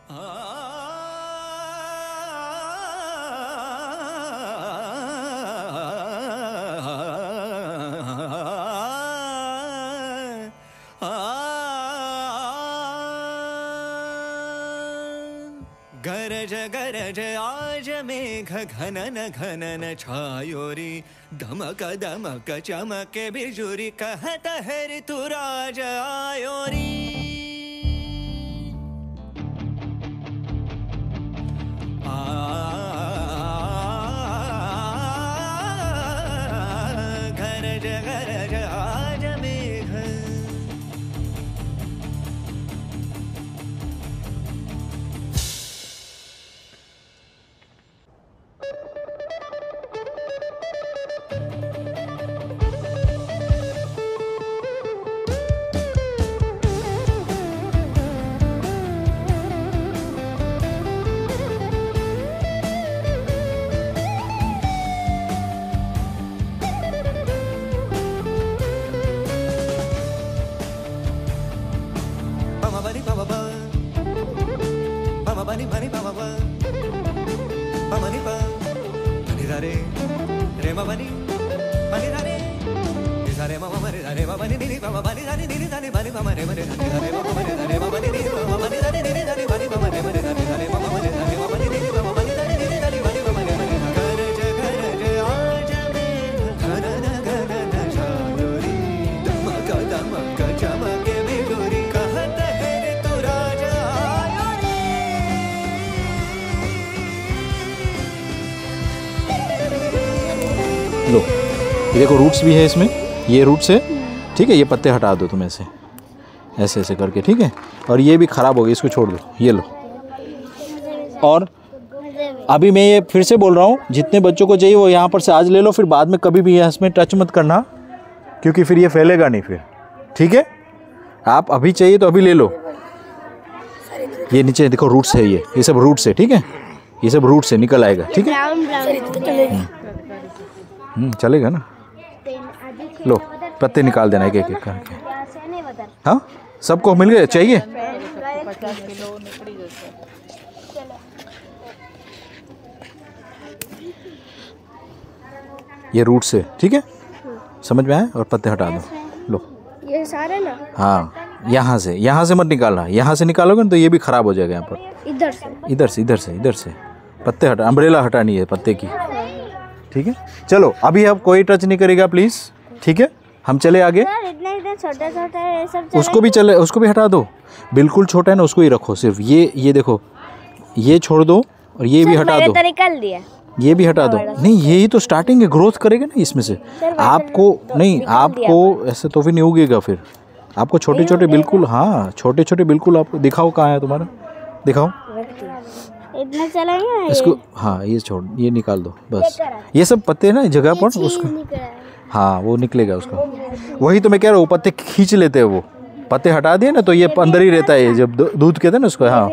गरज गरज आज मेघ घनन घनन छायोरी, दमक दमक चमके बिजुरी, कहत है ऋतुराज आयोरी। गरज गरज आज मेघ। लो ये देखो रूट्स भी है इसमें, ये रूट्स है, ठीक है। ये पत्ते हटा दो तुम ऐसे ऐसे ऐसे करके, ठीक है। और ये भी ख़राब हो गई, इसको छोड़ दो, ये लो। और अभी मैं ये फिर से बोल रहा हूँ, जितने बच्चों को चाहिए वो यहाँ पर से आज ले लो, फिर बाद में कभी भी इसमें टच मत करना, क्योंकि फिर ये फैलेगा नहीं फिर, ठीक है। आप अभी चाहिए तो अभी ले लो। ये नीचे देखो रूट्स है, ये सब रूट्स है, ठीक है। ये सब रूट से निकल आएगा, ठीक है। चलेगा ना। लो पत्ते निकाल देना एक एक करके। हाँ सबको मिल गए चाहिए। ये रूट से, ठीक है, समझ में आया। और पत्ते हटा दो। लो ये सारे ना। हाँ यहाँ से मत निकालना, यहाँ से निकालोगे ना तो ये भी खराब हो जाएगा। यहाँ पर इधर से पत्ते हटा, अम्ब्रेला हटानी है पत्ते की, ठीक है। चलो अभी अब कोई टच नहीं करेगा प्लीज, ठीक है। हम चले आगे। इतने छोटे सब उसको भी हटा दो। बिल्कुल छोटा है ना, उसको ही रखो सिर्फ। ये देखो, ये छोड़ दो और ये भी हटा दो। निकल दिया, ये भी हटा दो। नहीं यही तो स्टार्टिंग है, ग्रोथ करेगा ना इसमें से। आपको ऐसे तो फिर नहीं उगेगा फिर। आपको छोटे छोटे बिल्कुल, हाँ छोटे छोटे बिल्कुल। आपको दिखाओ कहाँ है तुम्हारा, दिखाओ। इतना चलाएंगे इसको, हाँ ये छोड़, ये निकाल दो बस। ये सब पत्ते ना जगह पर उसको, हाँ वो निकलेगा उसका। वही तो मैं कह रहा हूँ, पत्ते खींच लेते हैं वो। पत्ते हटा दिए ना तो ये अंदर ही रहता है, जब दूध कहते हैं ना उसको। हाँ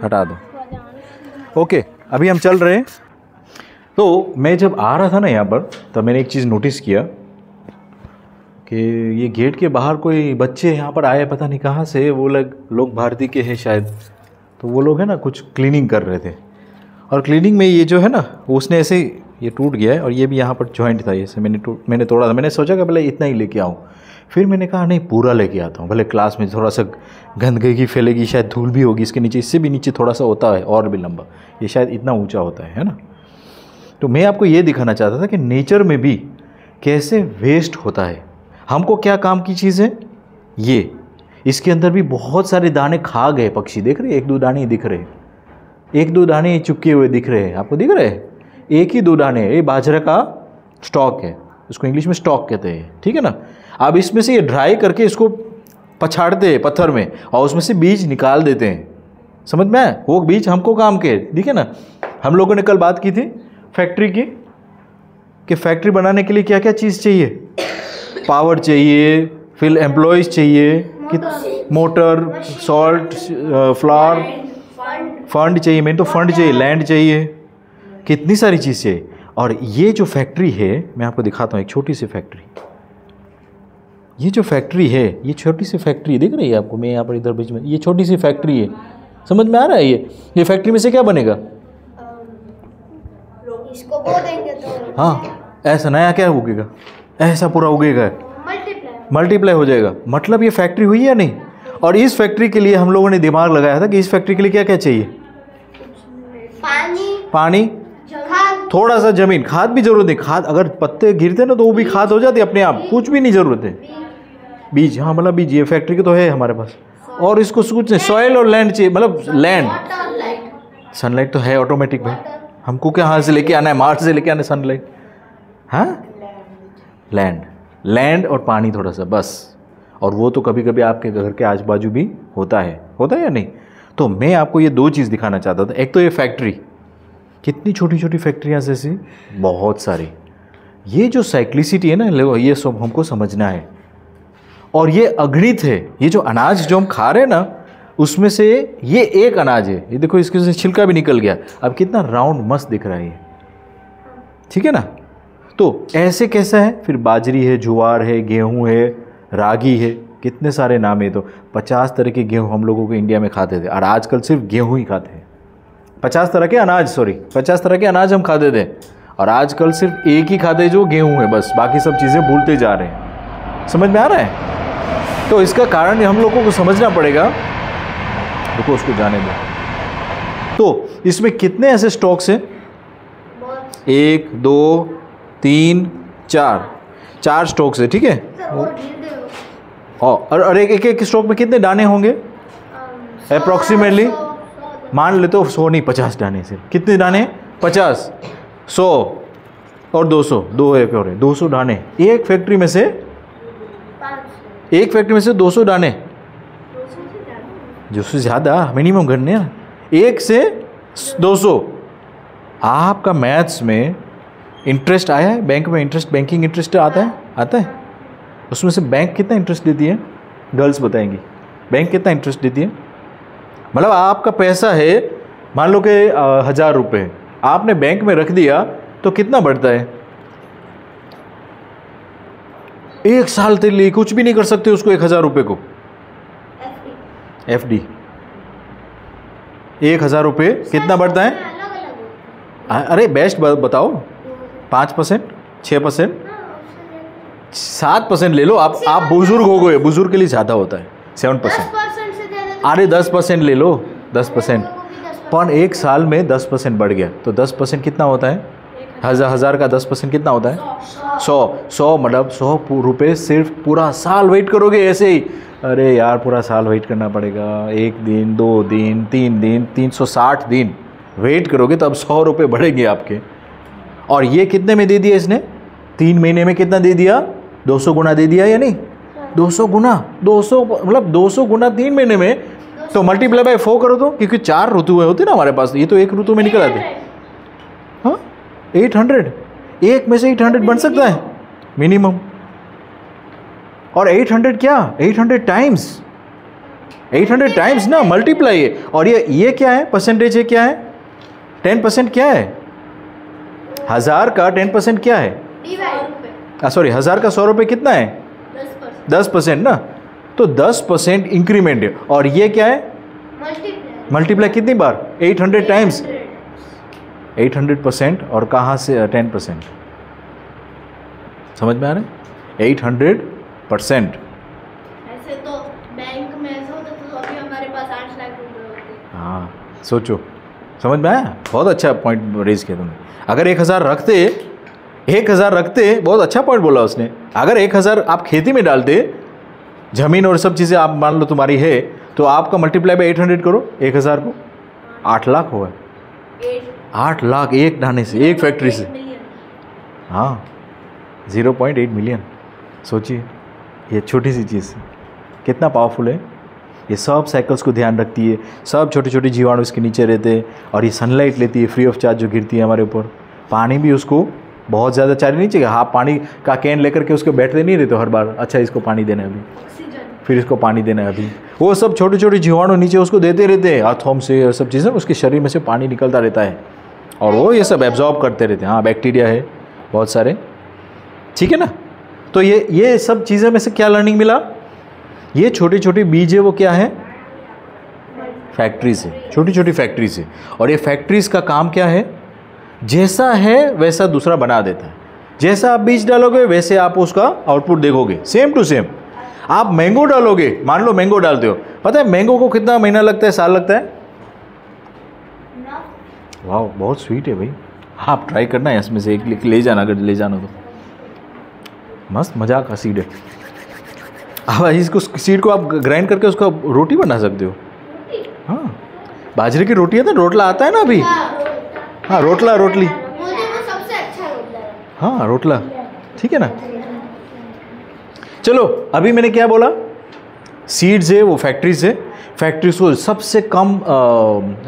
हटा दो। ओके अभी हम चल रहे हैं। तो मैं जब आ रहा था ना यहाँ पर, तब मैंने एक चीज़ नोटिस किया कि ये गेट के बाहर कोई बच्चे यहाँ पर आए, पता नहीं कहाँ से। वो लोग भारती के हैं शायद। तो वो लोग है ना कुछ क्लीनिंग कर रहे थे। और क्लीनिंग में ये जो है ना, उसने ऐसे ये टूट गया है। और ये भी यहाँ पर जॉइंट था, जैसे मैंने तोड़ा था। मैंने सोचा कि भले इतना ही लेके आऊँ, फिर मैंने कहा नहीं पूरा लेके आता हूँ। भले क्लास में थोड़ा सा गंदगी फैलेगी, शायद धूल भी होगी इसके नीचे। इससे भी नीचे थोड़ा सा होता है और भी लंबा, ये शायद इतना ऊँचा होता है ना। तो मैं आपको ये दिखाना चाहता था कि नेचर में भी कैसे वेस्ट होता है। हमको क्या काम की चीज़ है ये, इसके अंदर भी बहुत सारे दाने खा गए पक्षी। देख रहे हैं, 1-2 दाने ही दिख रहे हैं, 1-2 दाने चुपके हुए दिख रहे हैं। आपको दिख रहे हैं, 1 ही 2 दाने। ये बाजरा का स्टॉक है, उसको इंग्लिश में स्टॉक कहते हैं, ठीक है ना। अब इसमें से ये ड्राई करके इसको पछाड़ते हैं पत्थर में, और उसमें से बीज निकाल देते हैं। समझ में आया? वो बीज हमको काम के, ठीक है ना। हम लोगों ने कल बात की थी फैक्ट्री की, कि फैक्ट्री बनाने के लिए क्या क्या चीज़ चाहिए। पावर चाहिए, फिर एम्प्लॉयज़ चाहिए, कि मोटर, सॉल्ट, फ्लावर, फंड चाहिए। मैंने तो फंड चाहिए, लैंड चाहिए, कितनी सारी चीज़ चाहिए। और ये जो फैक्ट्री है, मैं आपको दिखाता हूँ एक छोटी सी फैक्ट्री। ये जो फैक्ट्री है, ये छोटी सी फैक्ट्री दिख रही है आपको। मैं यहाँ पर इधर बीच में, ये छोटी सी फैक्ट्री है, समझ में आ रहा है? ये फैक्ट्री में से क्या बनेगा? इसको बो देंगे तो हाँ, ऐसा नया क्या उगेगा? ऐसा पूरा उगेगा, मल्टीप्लाई हो जाएगा। मतलब ये फैक्ट्री हुई या नहीं? और इस फैक्ट्री के लिए हम लोगों ने दिमाग लगाया था कि इस फैक्ट्री के लिए क्या क्या चाहिए? पानी, खाद, थोड़ा सा जमीन, खाद भी जरूरत नहीं। खाद अगर पत्ते गिरते ना तो वो भी खाद हो जाती है अपने आप, कुछ भी नहीं जरूरत है। बीज, हाँ मतलब बीज, ये फैक्ट्री के तो है हमारे पास। और इसको कुछ नहीं, सॉइल और लैंड चाहिए, मतलब लैंड। सनलाइट तो है ऑटोमेटिक भाई, हमको क्या यहाँ से लेके आना है? मार्स से लेके आना है सनलाइट? हाँ, लैंड और पानी थोड़ा सा बस। और वो तो कभी कभी आपके घर के आजू बाजू भी होता है या नहीं? तो मैं आपको ये दो चीज़ दिखाना चाहता था। एक तो ये फैक्ट्री, कितनी छोटी छोटी फैक्ट्रियाँ जैसी बहुत सारी। ये जो साइक्लिसिटी है ना, ये सब हमको समझना है। और ये अगणित है। ये जो अनाज जो हम खा रहे हैं ना, उसमें से ये एक अनाज है। ये देखो, इसके से छिलका भी निकल गया। अब कितना राउंड मस्त दिख रहा है ये, ठीक है ना? तो ऐसे कैसा है? फिर बाजरी है, ज्वार है, गेहूँ है, रागी है, कितने सारे नाम है। तो 50 तरह के गेहूँ हम लोगों को इंडिया में खाते थे, और आजकल सिर्फ गेहूँ ही खाते हैं। 50 तरह के अनाज हम खाते थे, और आजकल सिर्फ एक ही खाते जो गेहूँ है, बस बाकी सब चीज़ें भूलते जा रहे हैं। समझ में आ रहा है? तो इसका कारण हम लोगों को समझना पड़ेगा। देखो, उसको जाने दो। तो इसमें कितने ऐसे स्टॉक्स हैं? 1 2 3 4 स्टॉक्स है, ठीक है? और एक स्टॉक में कितने दाने होंगे अप्रॉक्सीमेटली? मान लेते हो 100 नहीं, 50 दाने से। कितने दाने? 50, 100 और 200, 200 दाने एक फैक्ट्री में से। एक फैक्ट्री में से 200 दाने, जो से ज़्यादा मिनिमम करने हैं, 1 से 200। आपका मैथ्स में इंटरेस्ट आया है? बैंक में इंटरेस्ट, बैंकिंग इंटरेस्ट आता है? उसमें से बैंक कितना इंटरेस्ट देती है? गर्ल्स बताएंगी, बैंक कितना इंटरेस्ट देती है? मतलब आपका पैसा है, मान लो कि 1000 रुपये आपने बैंक में रख दिया, तो कितना बढ़ता है? 1 साल के लिए कुछ भी नहीं कर सकते उसको, 1000 रुपये को। FD 1000 रुपये कितना बढ़ता है? अरे बेस्ट बताओ, 5%, 6%, 7% ले लो। आप बुजुर्ग हो गए, बुजुर्ग के लिए ज़्यादा होता है 7%। अरे 10% ले लो, 10%। पर 1 साल में 10% बढ़ गया, तो 10% कितना होता है? 1000 का 10% कितना होता है? 100 मतलब 100 रुपये सिर्फ पूरा साल वेट करोगे ऐसे ही। अरे यार, पूरा साल वेट करना पड़ेगा। 1 दिन, 2 दिन, 3 दिन, 360 दिन वेट करोगे तो अब 100 रुपये बढ़ेंगे आपके। और ये कितने में दे दिया इसने? 3 महीने में कितना दे दिया? 200 गुना दे दिया या नहीं? 200 गुना, 200 मतलब 200 गुना 3 महीने में। तो मल्टीप्लाई बाय 4 करो तो, क्योंकि 4 ऋतु होते ना हमारे पास, ये तो एक ऋतु में निकल आते। हाँ, 800, एक में से 800 बन सकता है मिनिमम। और 800 क्या? 800 टाइम्स ना मल्टीप्लाई है। और ये क्या है? परसेंटेज है, क्या है? 10% क्या है? 1000 का 10% क्या है? सॉरी, 1000 का 100 रुपये कितना है? 10% ना। तो 10% इंक्रीमेंट है। और ये क्या है? मल्टीप्लाई कितनी बार? 800 टाइम्स। 800% और कहाँ से 10%? समझ में आ रहा है? 800%। ऐसे तो बैंक में ऐसा होता तो अभी हमारे पास 8 लाख रुपए होते। हाँ, सोचो, समझ में आया? बहुत अच्छा पॉइंट रेज किया तुमने। अगर 1000 रखते, बहुत अच्छा पॉइंट बोला उसने। अगर 1000 आप खेती में डालते, जमीन और सब चीज़ें आप मान लो तुम्हारी है, तो आपका मल्टीप्लाई बाय 800 करो 1000 को, 8 लाख होगा। 8 लाख एक दाने से, एक फैक्ट्री से। हाँ, 0.8 मिलियन। सोचिए, ये छोटी सी चीज़ कितना पावरफुल है। ये सब साइकिल्स को ध्यान रखती है, सब छोटे छोटे जीवाणु इसके नीचे रहते हैं, और ये सनलाइट लेती है फ्री ऑफ चार्ज जो गिरती है हमारे ऊपर। पानी भी उसको बहुत ज़्यादा चाहिए नहीं चाहिए। हाँ, पानी का कैन लेकर के उसको बैठते नहीं रहते हर बार, अच्छा इसको पानी देना है अभी, फिर इसको पानी देना है अभी। वो सब छोटे छोटे जीवाणु नीचे उसको देते रहते हैं, हाथों से और सब चीज़ें, उसके शरीर में से पानी निकलता रहता है, और वो ये सब एब्जॉर्ब करते रहते हैं। हाँ, बैक्टीरिया है बहुत सारे, ठीक है ना। तो ये सब चीज़ें में से क्या लर्निंग मिला? ये छोटी छोटी बीज है, वो क्या है? फैक्ट्री से, छोटी छोटी फैक्ट्री से। और ये फैक्ट्रीज का काम क्या है, जैसा है वैसा दूसरा बना देता है। जैसा आप बीज डालोगे वैसे आप उसका आउटपुट देखोगे, सेम टू सेम। आप मैंगो डालोगे, मान लो मैंगो डालते हो, पता है मैंगो को कितना महीना लगता है, साल लगता है? वाह, बहुत स्वीट है भाई। आप ट्राई करना है, इसमें से एक ले जाना, अगर ले जाना तो। मस्त मजाक का सीड है। अब इसको सीड को आप ग्राइंड करके उसका रोटी बना सकते हो। हाँ, बाजरे की रोटी है ना, रोटला आता है ना अभी। हाँ, रोटला, रोटली। मुझे वो सबसे अच्छा लगता है। हाँ, रोटला, ठीक है ना। चलो, अभी मैंने क्या बोला, सीड्स है वो फैक्ट्रीज है। फैक्ट्रीज को सबसे कम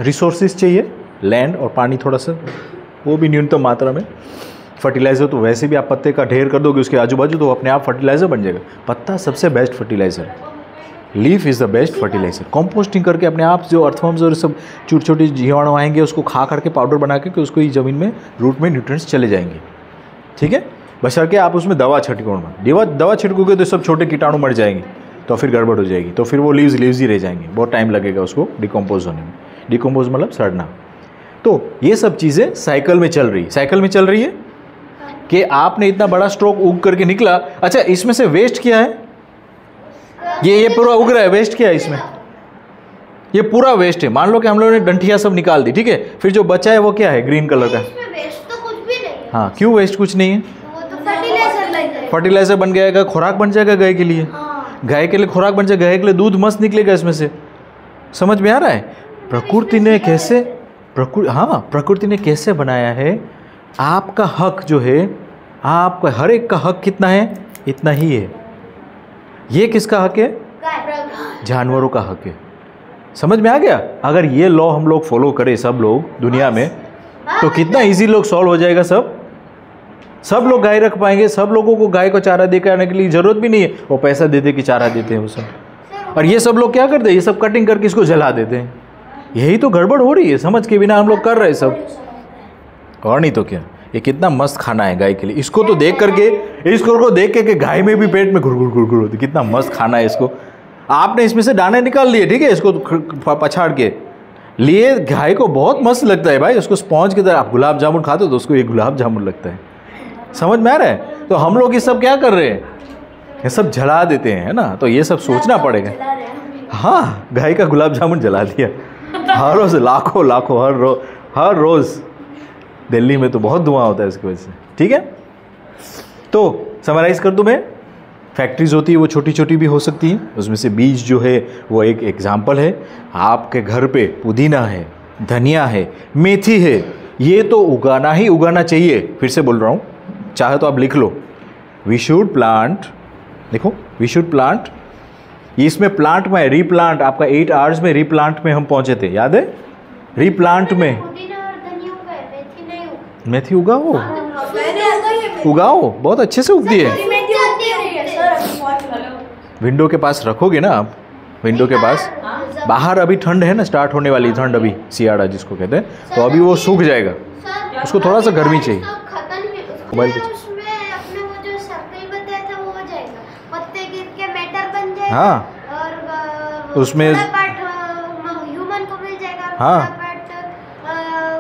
रिसोर्सेज चाहिए, लैंड और पानी थोड़ा सा, वो भी न्यूनतम मात्रा में। फर्टिलाइज़र तो वैसे भी आप पत्ते का ढेर कर दोगे उसके आजू बाजू तो अपने आप फर्टिलाइज़र बन जाएगा। पत्ता सबसे बेस्ट फर्टिलाइज़र है, leaf is the best fertiliser. Composting करके अपने आप जो अर्थवर्म्स और सब छोटी छोटी जीवाणु आएंगे उसको खा करके पाउडर बना के उसको ही ज़मीन में रूट में न्यूट्रिएंट्स चले जाएंगे, ठीक है। बशर्ते आप उसमें दवा छिड़को, दवा छिड़कोगे तो सब छोटे कीटाणु मर जाएंगे, तो फिर गड़बड़ हो जाएगी, तो फिर वो लीव्स ही रह जाएंगे, बहुत टाइम लगेगा उसको डिकम्पोज होने में। डिकम्पोज मतलब सड़ना। तो ये सब चीज़ें साइकिल में चल रही है कि आपने इतना बड़ा स्ट्रोक उग करके निकला। अच्छा, इसमें से वेस्ट क्या है, ये पूरा उग रहा है, वेस्ट क्या है इसमें, ये पूरा वेस्ट है। मान लो कि हम लोगों ने डंठिया सब निकाल दी, ठीक है, फिर जो बचा है वो क्या है, ग्रीन कलर का। इसमें वेस्ट तो कुछ भी नहीं है। हाँ, क्यों वेस्ट कुछ नहीं है, वो तो फर्टिलाइजर लग जाएगा, फर्टिलाइजर बन जाएगा, खुराक बन जाएगा गाय के लिए। हाँ। गाय के लिए खुराक बन जाएगा, गाय के लिए दूध मस्त निकलेगा इसमें से। समझ में आ रहा है प्रकृति ने कैसे, प्रकृति ने कैसे बनाया है। आपका हक जो है, आपका हर एक का हक कितना है, इतना ही है। ये किसका हक है, जानवरों का हक है। समझ में आ गया। अगर ये लॉ हम लोग फॉलो करें सब लोग दुनिया में, तो कितना इजी लोग सॉल्व हो जाएगा। सब लोग गाय रख पाएंगे, सब लोगों को गाय को चारा देकर आने के लिए जरूरत भी नहीं है, वो पैसा देते कि चारा देते हैं वो सब। और ये सब लोग क्या करते हैं, ये सब कटिंग करके इसको जला देते हैं। यही तो गड़बड़ हो रही है, समझ के बिना हम लोग कर रहे हैं सब। और नहीं तो क्या। ये कितना मस्त खाना है गाय के लिए। इसको तो देख करके, इसको देख के गाय में भी पेट में घुर होती, कितना मस्त खाना है इसको। आपने इसमें से दाने निकाल लिए, ठीक है, इसको पछाड़ के लिए, गाय को बहुत मस्त लगता है भाई। उसको स्पॉन्ज की तरह, आप गुलाब जामुन खाते हो तो उसको ये गुलाब जामुन लगता है। समझ में आ रहा है। तो हम लोग ये सब क्या कर रहे हैं, ये सब जला देते हैं, है ना। तो ये सब सोचना पड़ेगा। हाँ, गाय का गुलाब जामुन जला दिया हर रोज, लाखों हर रोज। दिल्ली में तो बहुत धुआं होता है इसकी वजह से, ठीक है। तो समराइज कर दूं मैं, फैक्ट्रीज होती है वो छोटी छोटी भी हो सकती हैं, उसमें से बीज जो है वो एक एग्जाम्पल है। आपके घर पे पुदीना है, धनिया है, मेथी है, ये तो उगाना ही उगाना चाहिए। फिर से बोल रहा हूँ, चाहे तो आप लिख लो, वी शुड प्लांट, देखो वी शुड प्लांट। इसमें प्लांट में रीप्लांट, आपका 8 आवर्स में रीप्लांट में हम पहुंचे थे, याद है। रीप्लांट में मेथी उगाओ, बहुत अच्छे से उगती है। विंडो के पास रखोगे ना आप, विंडो के पास, बाहर अभी ठंड है ना, स्टार्ट होने वाली ठंड, अभी सियाड़ा जिसको कहते हैं, तो अभी वो सूख जाएगा, उसको थोड़ा सा गर्मी चाहिए। मोबाइल पे हाँ, उसमें ह्यूमन को मिल जाएगा, हाँ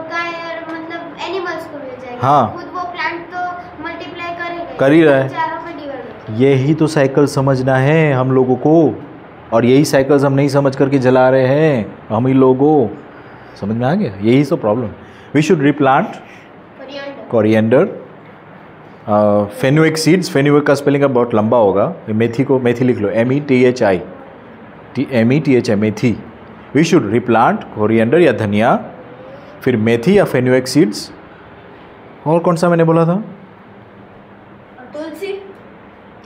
गाय मतलब एनिमल्स को मिल जाएगा। हाँ, खुद वो प्लांट तो मल्टीप्लाई करेगा, कर ही रहा है। चारों पे डिवाइड। यही तो साइकिल समझना है हम लोगों को, और यही साइकिल्स हम नहीं समझ करके जला रहे हैं हम ही लोगों। समझ में आ गया, यही तो problem. We should replant coriander, fenugreek seeds. Fenugreek का स्पेलिंग अब बहुत लंबा होगा, मेथी को मेथी लिख लो, METHI, मेथी। वी शुड रीप्लांट कोरिएंडर या धनिया, फिर मेथी या फेनुइक सीड्स। और कौन सा मैंने बोला था,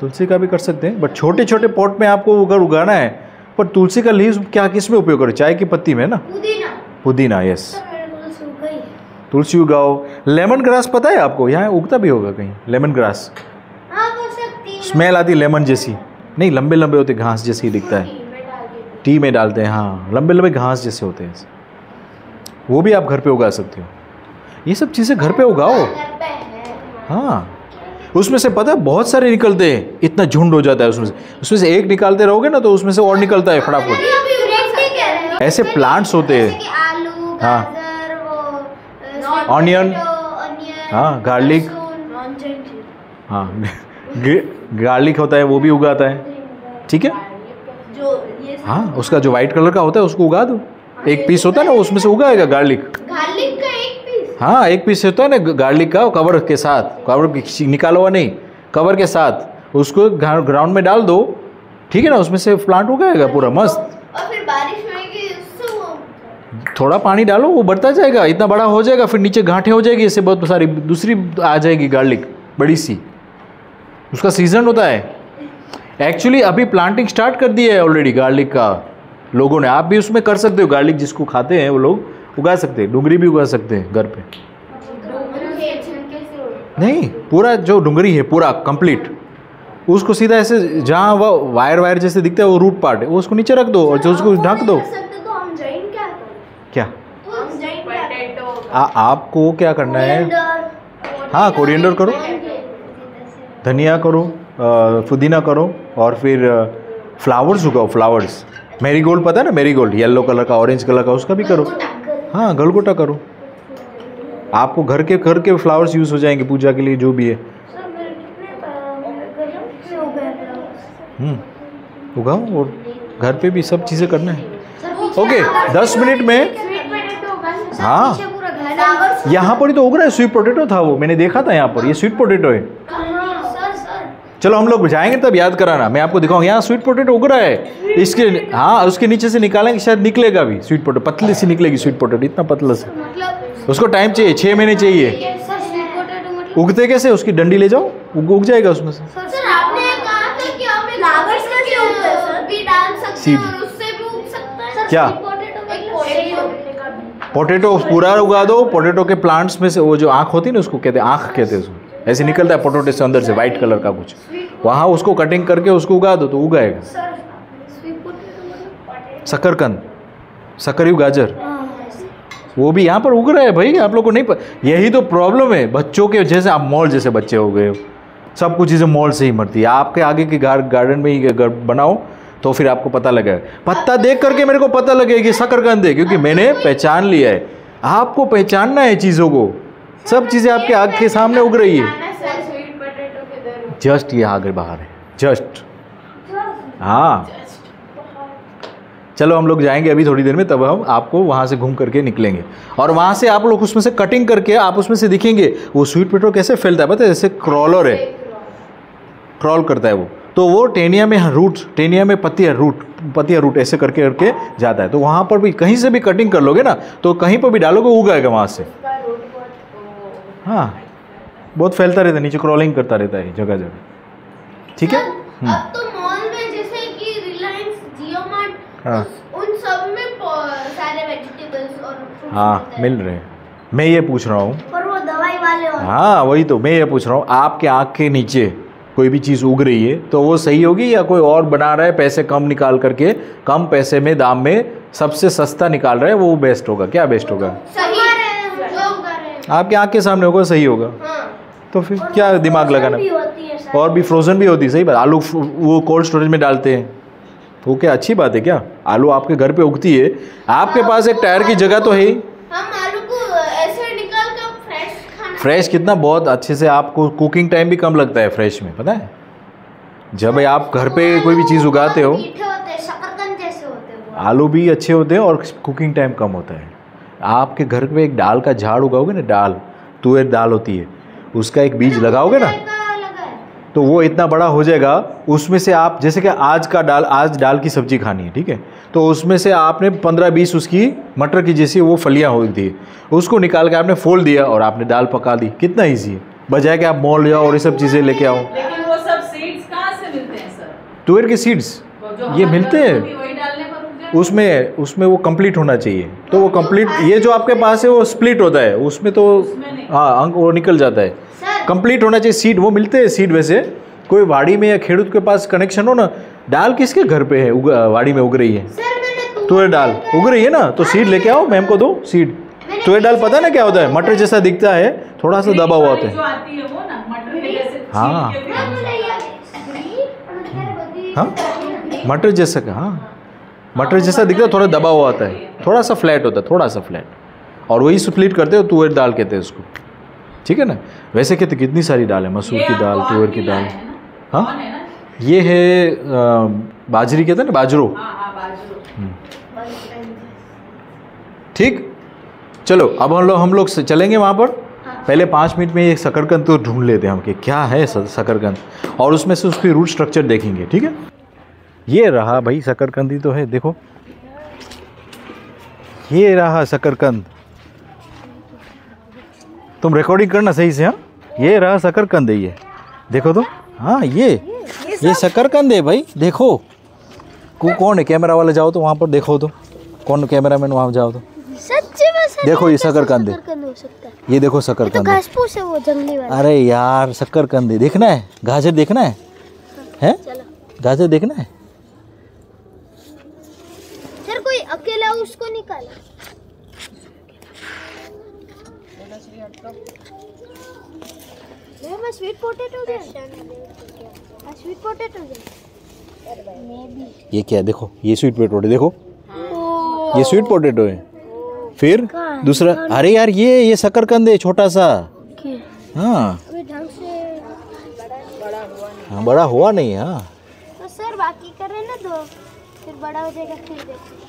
तुलसी का भी कर सकते हैं, बट छोटे छोटे पॉट में आपको अगर उगाना है। पर तुलसी का लीव्स क्या किस में उपयोग करो, चाय की पत्ती में ना, पुदीना, यस, तुलसी उगाओ। लेमन ग्रास पता है आपको, यहाँ उगता भी होगा कहीं लेमन ग्रास। स्मेल आती लेमन जैसी, नहीं लंबे लंबे होते, घास जैसी दिखता है, टी में डालते हैं। हाँ, लंबे लंबे घास जैसे होते हैं, वो भी आप घर पे उगा सकते हो। ये सब चीज़ें घर पे उगाओ। हाँ, उसमें से पता है बहुत सारे निकलते हैं, इतना झुंड हो जाता है उसमें से एक निकालते रहोगे ना तो उसमें से और निकलता है फटाफट। ऐसे प्लांट्स होते जैसे हैं। कि आलू, हाँ। गाजर, वो Onion, ऑनियन, हाँ, garlic। हाँ गार्लिक होता है वो भी उगाता है, ठीक है। जो ये हाँ उसका जो वाइट कलर का होता है उसको उगा दो, एक पीस होता है ना उसमें से उगाएगा गार्लिक। गार्लिक का एक पीस। हाँ एक पीस होता है ना गार्लिक का, कवर के साथ, कवर निकाला हुआ नहीं, कवर के साथ उसको ग्राउंड में डाल दो, ठीक है ना, उसमें से प्लांट उगाएगा पूरा मस्त। और फिर बारिश होगी उससे वो थोड़ा पानी डालो वो बढ़ता जाएगा, इतना बड़ा हो जाएगा, फिर नीचे गांठें हो जाएगी, इससे बहुत सारी दूसरी आ जाएगी गार्लिक बड़ी सी, उसका सीजन होता है। एक्चुअली अभी प्लांटिंग स्टार्ट कर दी है ऑलरेडी गार्लिक का लोगों ने, आप भी उसमें कर सकते हो, गार्लिक जिसको खाते हैं वो लोग उगा सकते हैं, डुंगरी भी उगा सकते हैं घर पे। नहीं पूरा जो डुंगरी है पूरा कंप्लीट, उसको सीधा ऐसे जहाँ वो वायर जैसे दिखता है वो रूट पार्ट है, वो उसको नीचे रख दो और जो उसको ढक दो। तो हम जैन क्या करें? क्या हम जैन पोटैटो, आपको क्या करना है? हाँ कोरिएंडर करो, धनिया करो, पुदीना करो, और फिर फ्लावर्स उगाओ, फ्लावर्स। मैरीगोल्ड पता है ना, मैरीगोल्ड येलो कलर का, ऑरेंज कलर का, उसका भी करो। हाँ गलगोटा करो, आपको घर के फ्लावर्स यूज़ हो जाएंगे पूजा के लिए जो भी है। उगाओ, और घर पे भी सब चीज़ें करना है। ओके 10 मिनट में। हाँ यहाँ पर ही तो उग रहा है, स्वीट पोटैटो था वो, मैंने देखा था यहाँ पर, ये स्वीट पोटैटो है। चलो हम लोग जाएंगे तब याद कराना, मैं आपको दिखाऊंगा। यहाँ स्वीट पोटैटो उग रहा है, इसके हाँ उसके नीचे से निकालेंगे, शायद निकलेगा भी स्वीट पोटैटो, पतली सी निकलेगी स्वीट पोटैटो, इतना पतला सा। उसको टाइम चाहिए, 6 महीने चाहिए। उगते कैसे? उसकी डंडी ले जाओ, उग जाएगा उसमें से। सर आपने कहा था कि आप फ्लावर्स कैसे उगते हैं सर? भी डाल सकते हैं और उससे भी उग सकता है। क्या? पोटैटो पूरा उगा दो, पोटैटो के प्लांट्स में से वो जो आँख होती है ना, उसको कहते हैं आँख, कहते हैं उसको, ऐसे निकलता है पोटैटो से अंदर से वाइट कलर का कुछ, वहाँ उसको कटिंग करके उसको उगा दो तो उगाएगा। शकरकंद, शकरी गाजर, वो भी यहाँ पर उग रहा है भाई, आप लोग को नहीं यही तो प्रॉब्लम है बच्चों के, जैसे आप मॉल जैसे बच्चे हो गए, सब कुछ चीज़ें मॉल से ही मरती है। आपके आगे के गार्डन में ही बनाओ तो फिर आपको पता लगेगा, पत्ता देख करके मेरे को पता लगेगा कि शकरकंद है, क्योंकि मैंने पहचान लिया है। आपको पहचानना है चीज़ों को, सब चीज़ें आपके आग के सामने उग रही है। जस्ट ये आगे बाहर है, जस्ट। हाँ चलो हम लोग जाएंगे अभी थोड़ी देर में, तब हम आपको वहाँ से घूम करके निकलेंगे, और वहाँ से आप लोग उसमें से कटिंग करके आप उसमें से दिखेंगे वो स्वीट पोटैटो कैसे फैलता है, पता है? जैसे क्रॉलर है, क्रॉल करता है वो, तो वो टेनिया में रूट, टेनिया में पत्तियाँ रूट ऐसे करके करके जाता है। तो वहाँ पर भी कहीं से भी कटिंग कर लोगे ना, तो कहीं पर भी डालोगे उगाएगा वहाँ से। हाँ बहुत फैलता रहता है, नीचे क्रॉलिंग करता रहता है जगह जगह, ठीक है। अब तो मॉल में जैसे कि रिलायंस, जियो मार्ट, हाँ उन सब में सारे वेजिटेबल्स और fruits हाँ मिलते हैं। मिल रहे हैं। मैं ये पूछ रहा हूँ, पर वो दवाई वाले होते हैं। हाँ वही तो मैं ये पूछ रहा हूँ, आपके आँख के नीचे कोई भी चीज़ उग रही है तो वो सही होगी, या कोई और बना रहा है पैसे कम निकाल करके, कम पैसे में दाम में सबसे सस्ता निकाल रहा है, वो बेस्ट होगा? क्या बेस्ट होगा? सही जो उगा रहे हैं। आपके आँख के सामने होगा, सही होगा। हाँ। तो फिर क्या दिमाग लगाना? भी होती है सर। और भी फ्रोज़न भी होती है, सही बात। आलू वो कोल्ड स्टोरेज में डालते हैं, वो क्या अच्छी बात है क्या? आलू आपके घर पे उगती है, आपके पास एक टायर की जगह तो है ही। हम आलू को ऐसे निकाल कर फ्रेश खाना। फ्रेश कितना, बहुत अच्छे से, आपको कुकिंग टाइम भी कम लगता है फ्रेश में, पता है? जब आप घर पे कोई भी चीज़ उगाते हो, मीठे होते हैं, शकरकंद जैसे होते हैं वो। आलू भी अच्छे होते हैं और कुकिंग टाइम कम होता है। आपके घर पे एक दाल का झाड़ उगाओगे ना, दाल, तुअर दाल होती है, उसका एक बीज लगाओगे ना, तो वो इतना बड़ा हो जाएगा। उसमें से आप, जैसे कि आज दाल की सब्जी खानी है, ठीक है, तो उसमें से आपने 15-20 उसकी मटर की जैसी वो फलियाँ हुई थी, उसको निकाल के आपने फोल्ड दिया और आपने दाल पका दी। कितना ईजी है, बजाय कि आप मॉल जाओ और ये सब चीज़ें लेके आओ। लेकिन वो सब सीड्स कहाँ से मिलते हैं सर? तुअर के सीड्स ये मिलते हैं, उसमें वो कंप्लीट होना चाहिए। तो वो कंप्लीट, ये जो आपके पास है वो स्प्लिट होता है, उसमें तो हाँ अंक वो निकल जाता है। कंप्लीट होना चाहिए सीड, वो मिलते हैं सीड। वैसे कोई वाड़ी में या खेडूत के पास कनेक्शन हो ना, दाल किसके घर पे है वाड़ी में उग रही है? तुअर दाल उग रही है ना, तो सीड लेके आओ, मैम को दो सीड। तुअर दाल पता है ना क्या होता है? मटर जैसा दिखता है, थोड़ा सा दबा हुआ होता है। हाँ हाँ मटर जैसा का, हाँ मटर जैसा दिखता है, थोड़ा दबा हुआ आता है, थोड़ा सा फ्लैट होता है, थोड़ा सा फ्लैट, और वही स्प्लिट करते हो, तुअर दाल कहते हैं उसको, ठीक है ना। वैसे कहते कितनी सारी दाल है, मसूर की दाल, तुअर की दाल। हाँ, ये है बाजरी कहते हैं ना, बाजरो। ठीक, चलो अब हम लोग चलेंगे वहाँ पर। पहले 5 मिनट में ये शकरकंद तो ढूंढ लेते हैं हम कि क्या है शकरकंद, और उसमें से उसकी रूट स्ट्रक्चर देखेंगे, ठीक है। ये रहा भाई शकरकंद ही तो है, देखो ये रहा शकरकंद। तुम रिकॉर्डिंग करना सही से। हाँ, ये रहा शकरकंद है, ये देखो तो। हाँ, ये शकरकंद है भाई, देखो। कौन है कैमरा वाला, जाओ तो वहाँ पर देखो तो, कौन कैमरामैन वहाँ जाओ तो, देखो ये शकरकंद है, ये देखो शकरकंद है। घास फूस है वो जंगली वाला। अरे यार शकरकंद है, देखना है। गाजर देखना है, हैं? गाजर देखना है। सर कोई अकेला उसको निकाला। मैं स्वीट पोटैटो दे, स्वीट पोटैटो दे। ये क्या है, देखो ये स्वीट पोटैटो, देखो ये स्वीट पोटैटो है। फिर दूसरा, अरे यार ये शकरकंद है, छोटा सा। हाँ, ढंग से हाँ, बड़ा हुआ नहीं। हाँ तो सर बाकी कर रहे ना, तो फिर बड़ा हो जाएगा, फिर देखो।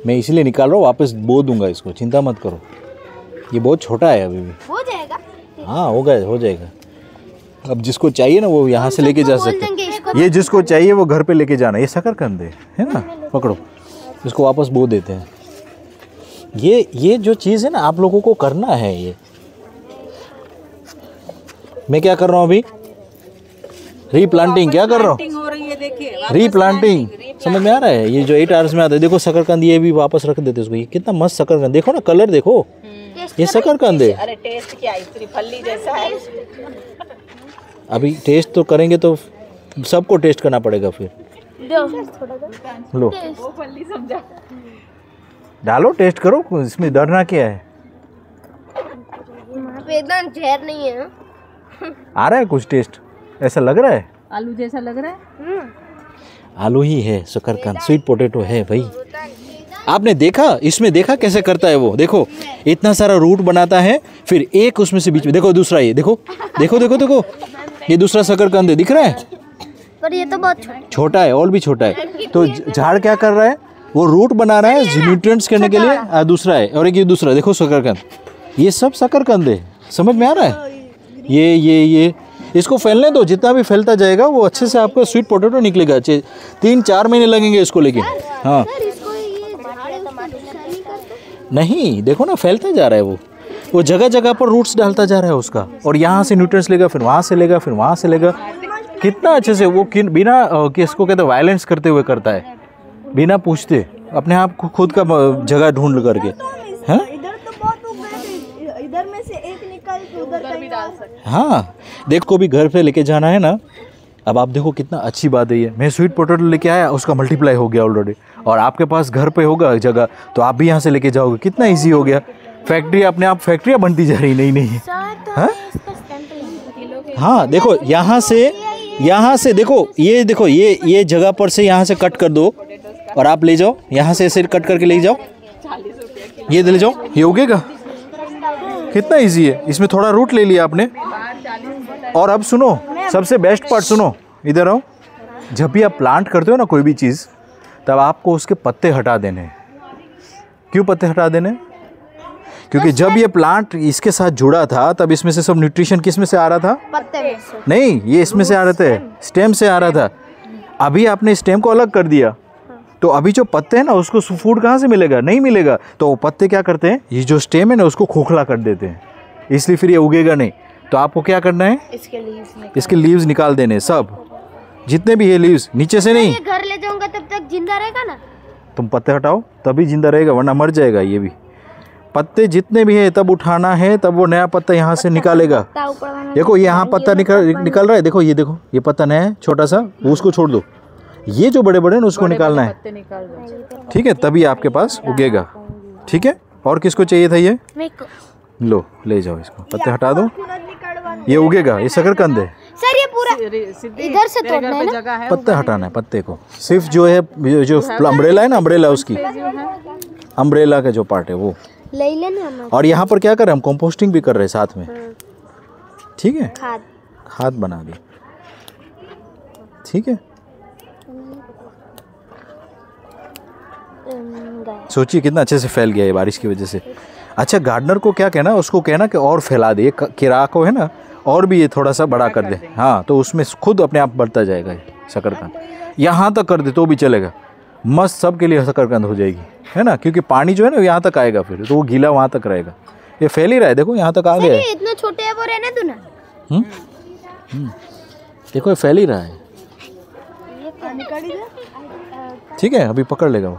मैं इसलिए निकाल रहा हूँ, वापस बो दूंगा इसको, चिंता मत करो। ये बहुत छोटा है अभी भी। हो जाएगा। हाँ हो जाएगा। अब जिसको चाहिए ना वो यहाँ से लेके जा सकते हैं। ये जिसको चाहिए वो घर पे लेके जाना। ये शकरकंद है ना, पकड़ो इसको, वापस बो देते हैं। ये जो चीज़ है ना, आप लोगों को करना है। ये मैं क्या कर रहा हूँ अभी, रीप्लांटिंग क्या कर रहा हूँ, हो रही है, देखिए रीप्लांटिंग। समझ में आ रहा है, ये जो 8 आवर्स में आता है। देखो शकरकंद, ये भी वापस रख देते उसको। ये कितना मस्त शकरकंद, देखो ना कलर, देखो ये शकरकंद है। अरे टेस्ट क्या, इतनी फली जैसा है। अभी टेस्ट तो करेंगे तो सबको टेस्ट करना पड़ेगा फिर। लो वो फली समझा। डालो, टेस्ट करो, इसमें डरना क्या है। एकदम जहर नहीं है। आ रहा है कुछ टेस्ट, ऐसा लग रहा है आलू जैसा लग रहा है। आलू ही है, शकरकंद, स्वीट पोटैटो है भाई। आपने देखा, इसमें देखा कैसे करता है वो, देखो इतना सारा रूट बनाता है, फिर एक उसमें से बीच में, देखो दूसरा, ये देखो देखो देखो देखो, ये दूसरा शकरकंद है, दिख रहा है। पर ये तो बहुत छोटा है, और भी छोटा है। तो झाड़ क्या कर रहा है, वो रूट बना रहा है न्यूट्रिएंट्स करने के लिए। दूसरा है, और एक ये दूसरा, देखो शकरकंद, ये सब शकरकंद है। समझ में आ रहा है। ये इसको फैलने दो, जितना भी फैलता जाएगा वो अच्छे से आपका स्वीट पोटैटो निकलेगा। 3-4 महीने लगेंगे इसको, लेकिन हाँ नहीं, देखो ना फैलता जा रहा है वो जगह जगह पर रूट्स डालता जा रहा है उसका, और यहाँ से न्यूट्रिएंट्स लेगा, फिर वहाँ से लेगा, फिर वहाँ से लेगा। कितना अच्छे से वो बिना किसको कहते हैं वायलेंस करते हुए करता है, बिना पूछते, अपने आप को खुद का जगह ढूंढ करके, है। इधर में से एक निकाल के उधर भी डाल सकते। हाँ, देखो भी घर पे लेके जाना है ना। अब आप देखो कितना अच्छी बात है ये, मैं स्वीट पोटैटो लेके आया, उसका मल्टीप्लाई हो गया ऑलरेडी, और आपके पास घर पे होगा जगह तो आप भी यहाँ से लेके जाओगे, कितना इजी हो गया। फैक्ट्री अपने आप फैक्ट्रियाँ बनती जा रही नई नई। हाँ देखो, यहाँ से देखो, ये देखो, ये जगह पर से यहाँ से कट कर दो और आप ले जाओ, यहाँ से ऐसे कट करके ले जाओ, ये ले जाओ, ये उगेगा। कितना इजी है, इसमें थोड़ा रूट ले लिया आपने। और अब सुनो, सबसे बेस्ट पार्ट सुनो, इधर आओ। जब भी आप प्लांट करते हो ना कोई भी चीज़, तब आपको उसके पत्ते हटा देने हैं। क्यों पत्ते हटा देने? क्योंकि जब ये प्लांट इसके साथ जुड़ा था, तब इसमें से सब न्यूट्रिशन किस में से आ रहा था? पत्ते में से। नहीं, ये इसमें से आ रहे थे, स्टेम से आ रहा था। अभी आपने स्टेम को अलग कर दिया, तो अभी जो पत्ते हैं ना, उसको फूड कहाँ से मिलेगा? नहीं मिलेगा। तो पत्ते क्या करते हैं, ये जो स्टेम है ना, उसको खोखला कर देते हैं, इसलिए फिर ये उगेगा नहीं। तो आपको क्या करना है, इसके लीव्स निकाल देने, सब जितने भी है लीव्स, नीचे से नहीं। घर ले जाऊंगा तब तक जिंदा रहेगा ना? तुम पत्ते हटाओ तभी जिंदा रहेगा, वरना मर जाएगा। ये भी पत्ते जितने भी है तब उठाना है, तब वो नया पत्ता यहाँ से निकालेगा। देखो यहाँ पत्ता निकल रहा है, देखो ये पत्ता नया है छोटा सा, उसको छोड़ दो। ये जो बड़े बड़े ना उसको निकालना है, ठीक है, तभी आपके पास उगेगा। ठीक है, और किसको चाहिए था ये? लो ले जाओ इसको, पत्ते हटा दो, ये उगेगा। ये शकरकंद है। सर ये पूरा सिद्धि, इधर से तेरे घर तोड़ना है पे ना? जगह है पत्ते हटाना है, पत्ते को सिर्फ जो है जो अम्ब्रेला है ना, अम्ब्रेला उसकी अम्ब्रेला का जो पार्ट है वो ले लेना हम। और यहाँ पर क्या कर रहे हैं हम, कंपोस्टिंग भी कर रहे हैं साथ में, ठीक है, खाद खाद बना दी, ठीक है। सोचिए कितना अच्छे से फैल गया है बारिश की वजह से। अच्छा गार्डनर को क्या कहना, उसको कहना कि और फैला दे, किरा को है ना, और भी ये थोड़ा सा बड़ा कर दे, हाँ, तो उसमें खुद अपने आप बढ़ता जाएगा ये शकरकंद। यहाँ तक कर दे तो भी चलेगा, मस्त सबके लिए शकरकंद हो जाएगी, है ना, क्योंकि पानी जो है ना यहाँ तक आएगा, फिर तो वो गीला वहाँ तक रहेगा। ये फैल ही रहा है, देखो यहाँ तक आ गया है। इतना छोटे है वो रहने दो ना। देखो ये फैल ही रहा है, ठीक है, अभी पकड़ लेगा वो।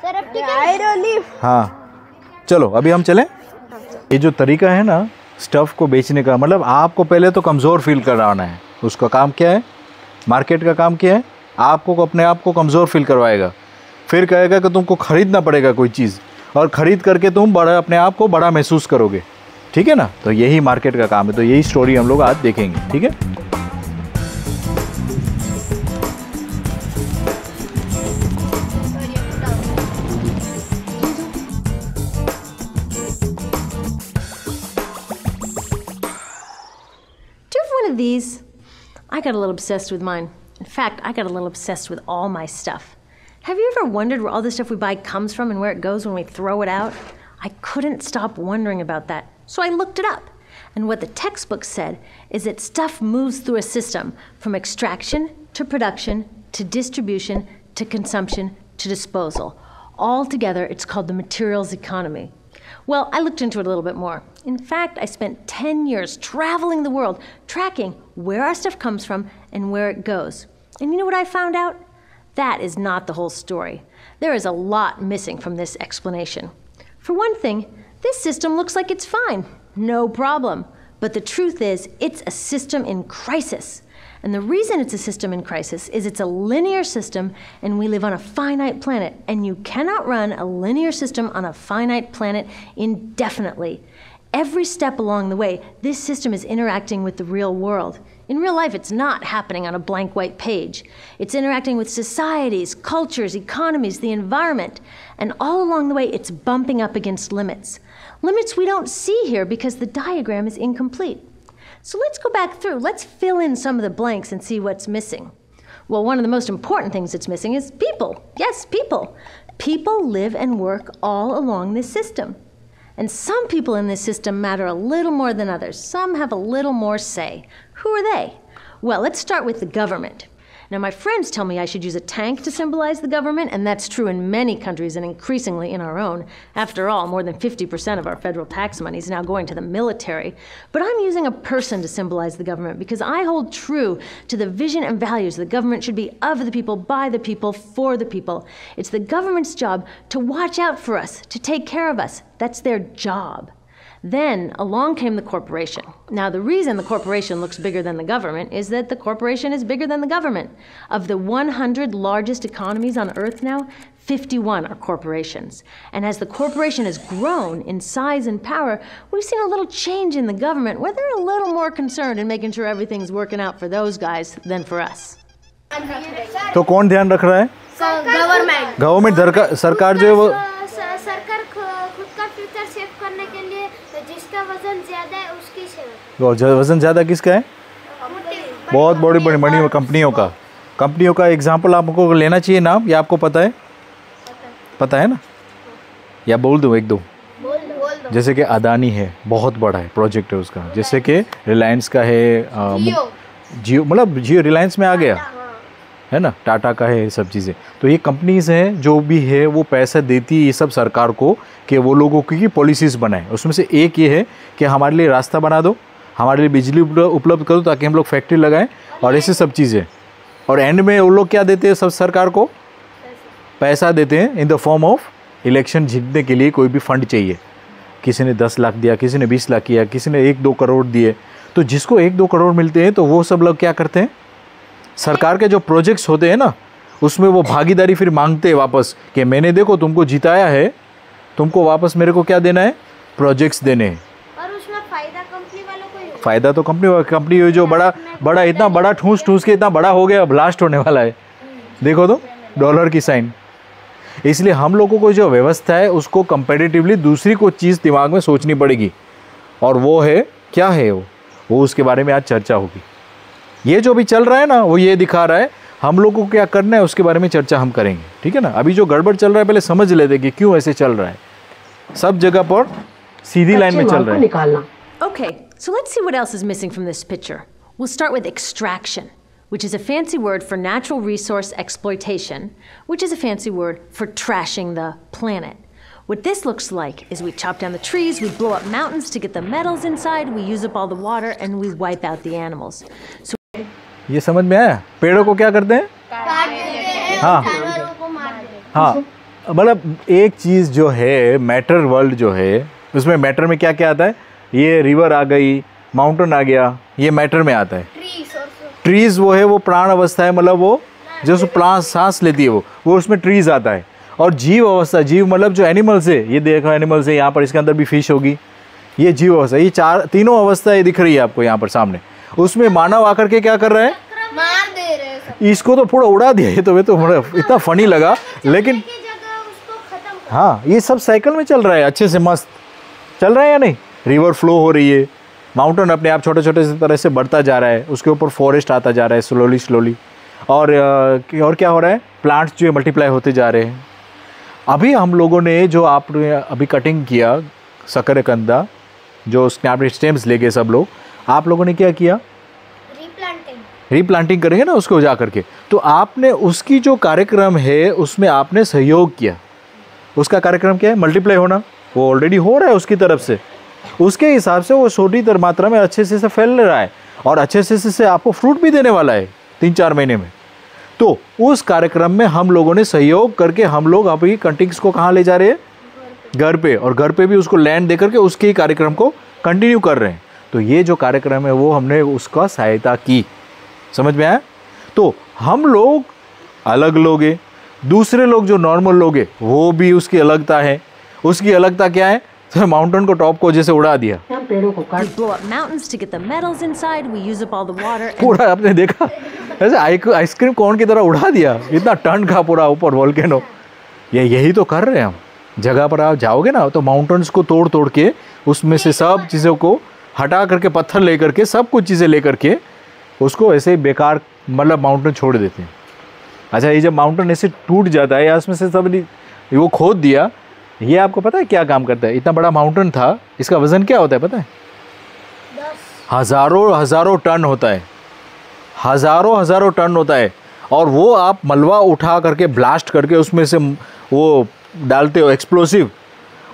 सर अब ठीक है। हाँ चलो अभी हम चलें। ये जो तरीका है ना स्टफ़ को बेचने का, मतलब आपको पहले तो कमज़ोर फील कराना है। उसका काम क्या है, मार्केट का काम क्या है, आपको अपने आप को कमज़ोर फील करवाएगा, फिर कहेगा कि तुमको ख़रीदना पड़ेगा कोई चीज़, और ख़रीद करके तुम बड़ा अपने आप को बड़ा महसूस करोगे, ठीक है ना। तो यही मार्केट का काम है, तो यही स्टोरी हम लोग आज देखेंगे, ठीक है। These, I got a little obsessed with mine. In fact, I got a little obsessed with all my stuff. Have you ever wondered where all the stuff we buy comes from and where it goes when we throw it out? I couldn't stop wondering about that, so I looked it up. And what the textbook said is that stuff moves through a system from extraction to production to distribution to consumption to disposal. All together, it's called the materials economy. Well, I looked into it a little bit more. In fact, I spent 10 years traveling the world, tracking where our stuff comes from and where it goes. And you know what I found out? That is not the whole story. There is a lot missing from this explanation. For one thing, this system looks like it's fine, no problem. But the truth is, it's a system in crisis. And the reason it's a system in crisis is it's a linear system and we live on a finite planet. And you cannot run a linear system on a finite planet indefinitely. Every step along the way, this system is interacting with the real world. In real life, it's not happening on a blank white page. It's interacting with societies, cultures, economies, the environment. And all along the way, it's bumping up against limits. Limits we don't see here because the diagram is incomplete. So let's go back through. Let's fill in some of the blanks and see what's missing. Well, one of the most important things that's missing is people. Yes, people. People live and work all along this system. And some people in this system matter a little more than others. Some have a little more say. Who are they? Well, let's start with the government. Now, my friends tell me I should use a tank to symbolize the government, and that's true in many countries and increasingly in our own. After all, more than 50% of our federal tax money is now going to the military. But I'm using a person to symbolize the government because I hold true to the vision and values the government should be of the people, by the people, for the people. It's the government's job to watch out for us, to take care of us. That's their job. Then along came the corporation. Now, the reason the corporation looks bigger than the government is that the corporation is bigger than the government. Of the 100 largest economies on Earth now, 51 are corporations. And as the corporation has grown in size and power, we've seen a little change in the government where they're a little more concerned in making sure everything's working out for those guys than for us. तो कौन ध्यान रख रहा है? Government सरकार जो है वो सरकार खुद का फ्यूचर सेव करने के लिए जिसका वजन ज्यादा है उसकी सेवा। और वजन ज़्यादा किसका है? बहुत बड़ी बड़ी बड़ी कंपनियों का एग्जांपल आपको लेना चाहिए नाम, या आपको पता है? पता है ना, या बोल दो एक दो? जैसे कि अदानी है, बहुत बड़ा है, प्रोजेक्ट है उसका। जैसे कि रिलायंस का है, जियो, मतलब जियो रिलायंस में आ गया है ना, टाटा का है, ये सब चीज़ें। तो ये कंपनीज़ हैं जो भी है वो पैसा देती है ये सब सरकार को कि वो लोगों की पॉलिसीज़ बनाए। उसमें से एक ये है कि हमारे लिए रास्ता बना दो, हमारे लिए बिजली उपलब्ध करो ताकि हम लोग फैक्ट्री लगाएं, और ऐसे सब चीज़ें। और एंड में वो लोग क्या देते हैं, सब सरकार को पैसा देते हैं in the form of election जीतने के लिए। कोई भी फंड चाहिए, किसी ने 10 लाख दिया, किसी ने 20 लाख किया, किसी ने 1-2 करोड़ दिए। तो जिसको 1-2 करोड़ मिलते हैं तो वो सब लोग क्या करते हैं, सरकार के जो प्रोजेक्ट्स होते हैं ना उसमें वो भागीदारी फिर मांगते हैं वापस कि मैंने देखो तुमको जिताया है, तुमको वापस मेरे को क्या देना है, प्रोजेक्ट्स देने हैं। और उसमें फायदा कंपनी वालों को ही फ़ायदा तो कंपनी जो बड़ा इतना बड़ा ठूस के इतना बड़ा हो गया, ब्लास्ट होने वाला है। देखो तो डॉलर की साइन। इसलिए हम लोगों को जो व्यवस्था है उसको कंपैरेटिवली दूसरी कोई चीज़ दिमाग में सोचनी पड़ेगी, और वो है क्या है वो उसके बारे में आज चर्चा होगी। ये जो भी चल रहा है ना वो ये दिखा रहा है, हम लोगों को क्या करना है उसके बारे में चर्चा हम करेंगे, ठीक है ना। अभी जो गड़बड़ चल रहा है पहले समझ लेते कि क्यों ऐसे चल रहा है। सब जगह पर सीधी लाइन में चल रहा है। Okay, so let's see what else is missing from this picture. We'll start with extraction, which is a fancy word for natural resource exploitation, which is a fancy word for trashing the planet. What this looks like is we chop down the trees, we blow up mountains to get the metals inside, we use up all the water, and we wipe out the animals. So ये समझ में आया? पेड़ों को क्या करते हैं? हाँ हाँ, मतलब एक चीज़ जो है मैटर वर्ल्ड जो है उसमें मैटर में क्या क्या आता है? ये रिवर आ गई, माउंटेन आ गया, ये मैटर में आता है। ट्रीज़ वो है, वो प्राण अवस्था है, मतलब वो जो प्लांट सांस लेती है वो उसमें ट्रीज़ आता है। और जीव अवस्था, जीव मतलब जो एनिमल्स है, ये देखो एनिमल्स है, यहाँ पर इसके अंदर भी फिश होगी, ये जीव अवस्था। ये तीनों अवस्था ये दिख रही है आपको यहाँ पर सामने। उसमें मानव आकर के क्या कर रहा है? मार दे रहे हैं। इसको तो पूरा उड़ा दिया। ये तो इतना फनी लगा, लेकिन हाँ ये सब साइकिल में चल रहा है, अच्छे से मस्त चल रहा है या नहीं। रिवर फ्लो हो रही है, माउंटेन अपने आप छोटे छोटे से तरह से बढ़ता जा रहा है, उसके ऊपर फॉरेस्ट आता जा रहा है स्लोली। और क्या हो रहा है? प्लांट्स जो मल्टीप्लाई होते जा रहे हैं। अभी हम लोगों ने जो आपने अभी कटिंग किया शकरकंदा, जो उसके आपने स्टेम्स ले गए सब लोग, आप लोगों ने क्या किया? रीप्लांटिंग करेंगे ना उसको जा करके, तो आपने उसकी जो कार्यक्रम है उसमें आपने सहयोग किया। उसका कार्यक्रम क्या है? मल्टीप्लाई होना। वो ऑलरेडी हो रहा है उसकी तरफ से, उसके हिसाब से वो छोटी मात्रा में अच्छे से फैल रहा है, और अच्छे से आपको फ्रूट भी देने वाला है 3-4 महीने में। तो उस कार्यक्रम में हम लोगों ने सहयोग करके हम लोग अभी कटिंग्स को कहाँ ले जा रहे हैं? घर पे, और घर पे भी उसको लैंड दे करके उसके ही कार्यक्रम को कंटिन्यू कर रहे हैं। तो ये जो कार्यक्रम है वो हमने उसका सहायता की। समझ में आया? तो हम लोग अलग लोग हैं, दूसरे लोग जो नॉर्मल लोग हैं वो भी उसकी अलगता है। उसकी अलगता क्या है? तो माउंटेन को टॉप को जैसे उड़ा दिया, पूरा आपने देखा ऐसे आइसक्रीम कोन की तरह उड़ा दिया, इतना टन का पूरा ऊपर वोल्केनो। यही तो कर रहे हैं हम। जगह पर आप जाओगे ना तो माउंटेन्स को तोड़ के उसमें से सब चीज़ों को हटा करके, पत्थर ले करके, सब कुछ चीज़ें ले करके उसको ऐसे बेकार मतलब माउंटेन छोड़ देते हैं। अच्छा, ये जब माउंटेन ऐसे टूट जाता है या उसमें से सब वो खोद दिया, ये आपको पता है क्या काम करता है? इतना बड़ा माउंटेन था, इसका वज़न क्या होता है पता है? हज़ारों टन होता है। हज़ारों टन होता है। और वो आप मलबा उठा करके ब्लास्ट करके उसमें से वो डालते हो एक्सप्लोसिव,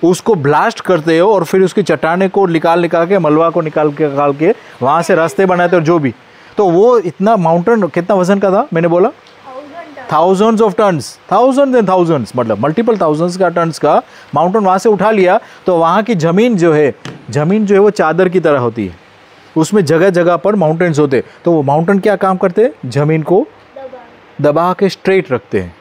उसको ब्लास्ट करते हो और फिर उसकी चट्टाने को निकाल के मलबा को निकाल के वहाँ से रास्ते बनाते हो जो भी। तो वो इतना माउंटेन कितना वज़न का था? मैंने बोला thousands of tons, thousands and thousands, मतलब मल्टीपल थाउजेंड्स का टन्स का माउंटेन वहाँ से उठा लिया। तो वहाँ की ज़मीन जो है वो चादर की तरह होती है, उसमें जगह जगह पर माउंटेन्स होते। तो वो माउंटेन क्या काम करते हैं? ज़मीन को दबा के स्ट्रेट रखते हैं।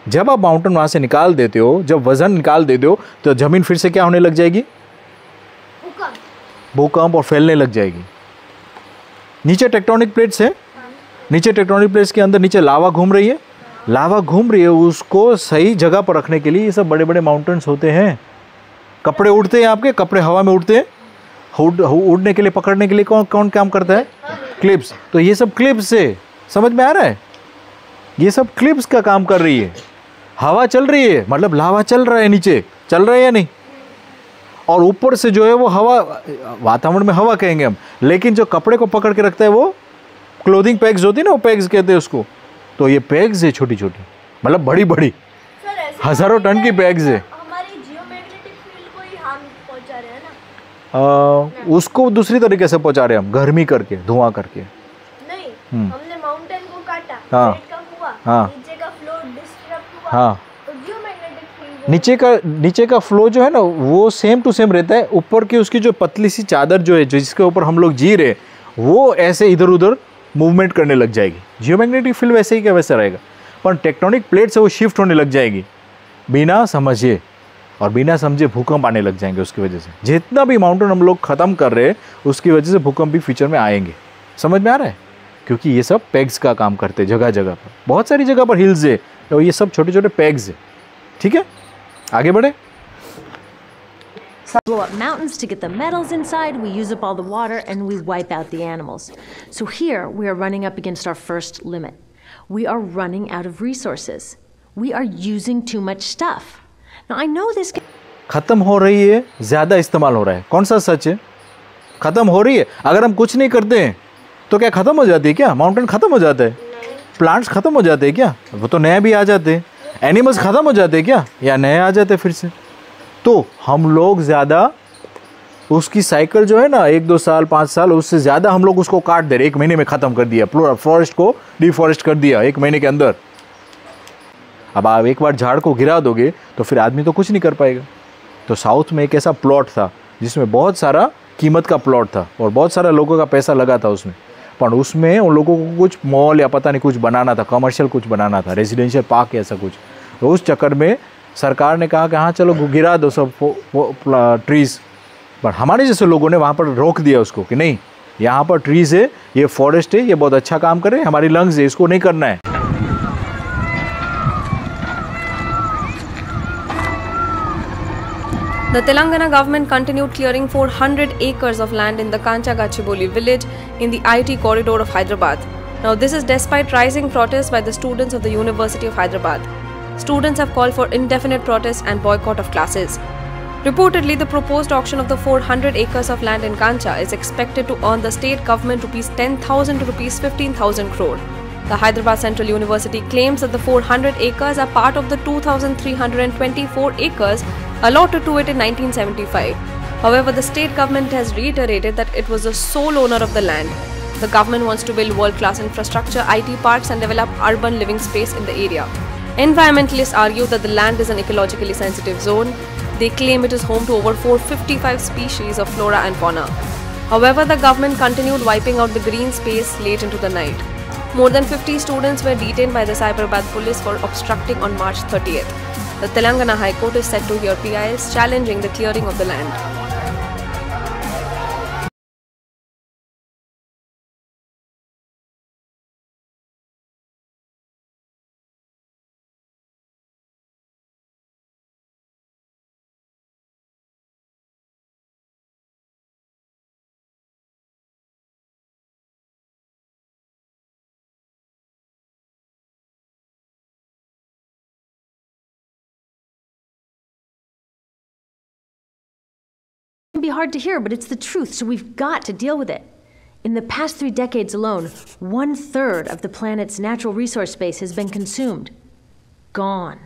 जब आप माउंटेन वहाँ से निकाल देते हो, जब वज़न निकाल देते हो, तो ज़मीन फिर से क्या होने लग जाएगी? भूकंप, और फैलने लग जाएगी। नीचे टेक्टोनिक प्लेट्स है, नीचे टेक्टोनिक प्लेट्स के अंदर नीचे लावा घूम रही है, उसको सही जगह पर रखने के लिए ये सब बड़े बड़े माउंटेन्स होते हैं। कपड़े उड़ते हैं, आपके कपड़े हवा में उड़ते हैं, उड़ने के लिए, पकड़ने के लिए कौन काम करता है? क्लिप्स। तो ये सब क्लिप्स से, समझ में आ रहा है? ये सब क्लिप्स का काम कर रही है। हवा चल रही है, मतलब लावा चल रहा है, नीचे चल रहा है या नहीं? और ऊपर से जो है वो हवा, वातावरण में हवा कहेंगे हम, लेकिन जो कपड़े को पकड़ के रखता है वो क्लोथिंग पैक्स होती है ना, वो पैक्स कहते हैं उसको। तो ये पैक्स है छोटी छोटी, मतलब बड़ी बड़ी हज़ारों टन की पैक्स है। हमारी जियोमैग्नेटिक फील्ड को ही हार्म पहुंचा रहे हैं ना। उसको दूसरी तरीके से पहुंचा रहे हैं हम, गर्मी करके, धुआं करके। नहीं, हमने माउंटेन को काटा, हाँ, पेड़ का हुआ, हाँ, नीचे का फ्लो डिस्टर्ब हुआ, हाँ, तो जियोमैग्नेटिक फील्ड नीचे का फ्लो जो है ना वो सेम टू सेम रहता है। ऊपर की उसकी जो पतली सी चादर जो है, जिसके ऊपर हम लोग जी रहे, वो ऐसे इधर उधर मूवमेंट करने लग जाएगी। जियोमैग्नेटिक फील्ड वैसे ही क्या वैसा रहेगा, पर टेक्टोनिक प्लेट से वो शिफ्ट होने लग जाएगी बिना समझे। और बिना समझे भूकंप आने लग जाएंगे उसकी वजह से। जितना भी माउंटेन हम लोग ख़त्म कर रहे हैं उसकी वजह से भूकंप भी फ्यूचर में आएंगे। समझ में आ रहा है? क्योंकि ये सब पेग्स का काम करते हैं जगह जगह पर। बहुत सारी जगह पर हिल्स है तो ये सब छोटे छोटे पेग्स है। ठीक है, आगे बढ़े। Blow up mountains to get the metals inside, we use up all the water, and we wipe out the animals. So here, we are running up against our first limit. We are running out of resources. We are using too much stuff. Now, I know this ख़त्म हो रही है, ज़्यादा इस्तेमाल हो रहा है। कौन सा सच है? ख़त्म हो रही है। अगर हम कुछ नहीं करते हैं तो क्या ख़त्म हो जाती है क्या? माउंटेन ख़त्म हो जाता है? प्लांट्स ख़त्म हो जाते हैं क्या? वो तो नए भी आ जाते हैं। एनिमल्स ख़त्म हो जाते हैं क्या? या नए आ जाते हैं फिर से? तो हम लोग ज़्यादा उसकी साइकिल जो है ना 1-2 साल 5 साल उससे ज़्यादा हम लोग उसको काट दे रहे। 1 महीने में ख़त्म कर दिया, फॉरेस्ट को डिफॉरेस्ट कर दिया 1 महीने के अंदर। अब आप एक बार झाड़ को गिरा दोगे तो फिर आदमी तो कुछ नहीं कर पाएगा। तो साउथ में एक ऐसा प्लॉट था जिसमें बहुत सारा कीमत का प्लॉट था और बहुत सारा लोगों का पैसा लगा था उसमें, पर उसमें उन लोगों को कुछ मॉल या पता नहीं कुछ बनाना था, कमर्शियल कुछ बनाना था, रेजिडेंशियल पार्क ऐसा कुछ। तो उस चक्कर में सरकार ने कहा कि हाँ चलो गिरा दो सब ट्रीज़, पर हमारे जैसे लोगों ने वहाँ पर रोक दिया उसको कि नहीं, यहाँ पर ट्रीज़ है, ये फॉरेस्ट है, ये बहुत अच्छा काम कर रहे हैं, हमारी लंग्स है, इसको नहीं करना है। The Telangana government continued clearing 400 acres of land in the Kancha Gachibowli village in the IT corridor of Hyderabad. Now, this is despite rising protests by the students of the University of Hyderabad. Students have called for indefinite protests and boycott of classes. Reportedly, the proposed auction of the 400 acres of land in Kancha is expected to earn the state government rupees 10,000 to rupees 15,000 crore. The Hyderabad Central University claims that the 400 acres are part of the 2,324 acres allotted to it in 1975. However, the state government has reiterated that it was the sole owner of the land. The government wants to build world-class infrastructure, IT parks and develop urban living space in the area. Environmentalists argue that the land is an ecologically sensitive zone. They claim it is home to over 455 species of flora and fauna. However, the government continued wiping out the green space late into the night. More than 50 students were detained by the Cyberabad police for obstructing on March 30th. The Telangana High Court is set to hear PILs challenging the clearing of the land. Be hard to hear, but it's the truth, so we've got to deal with it. In the past 3 decades alone, 1/3 of the planet's natural resource space has been consumed. Gone.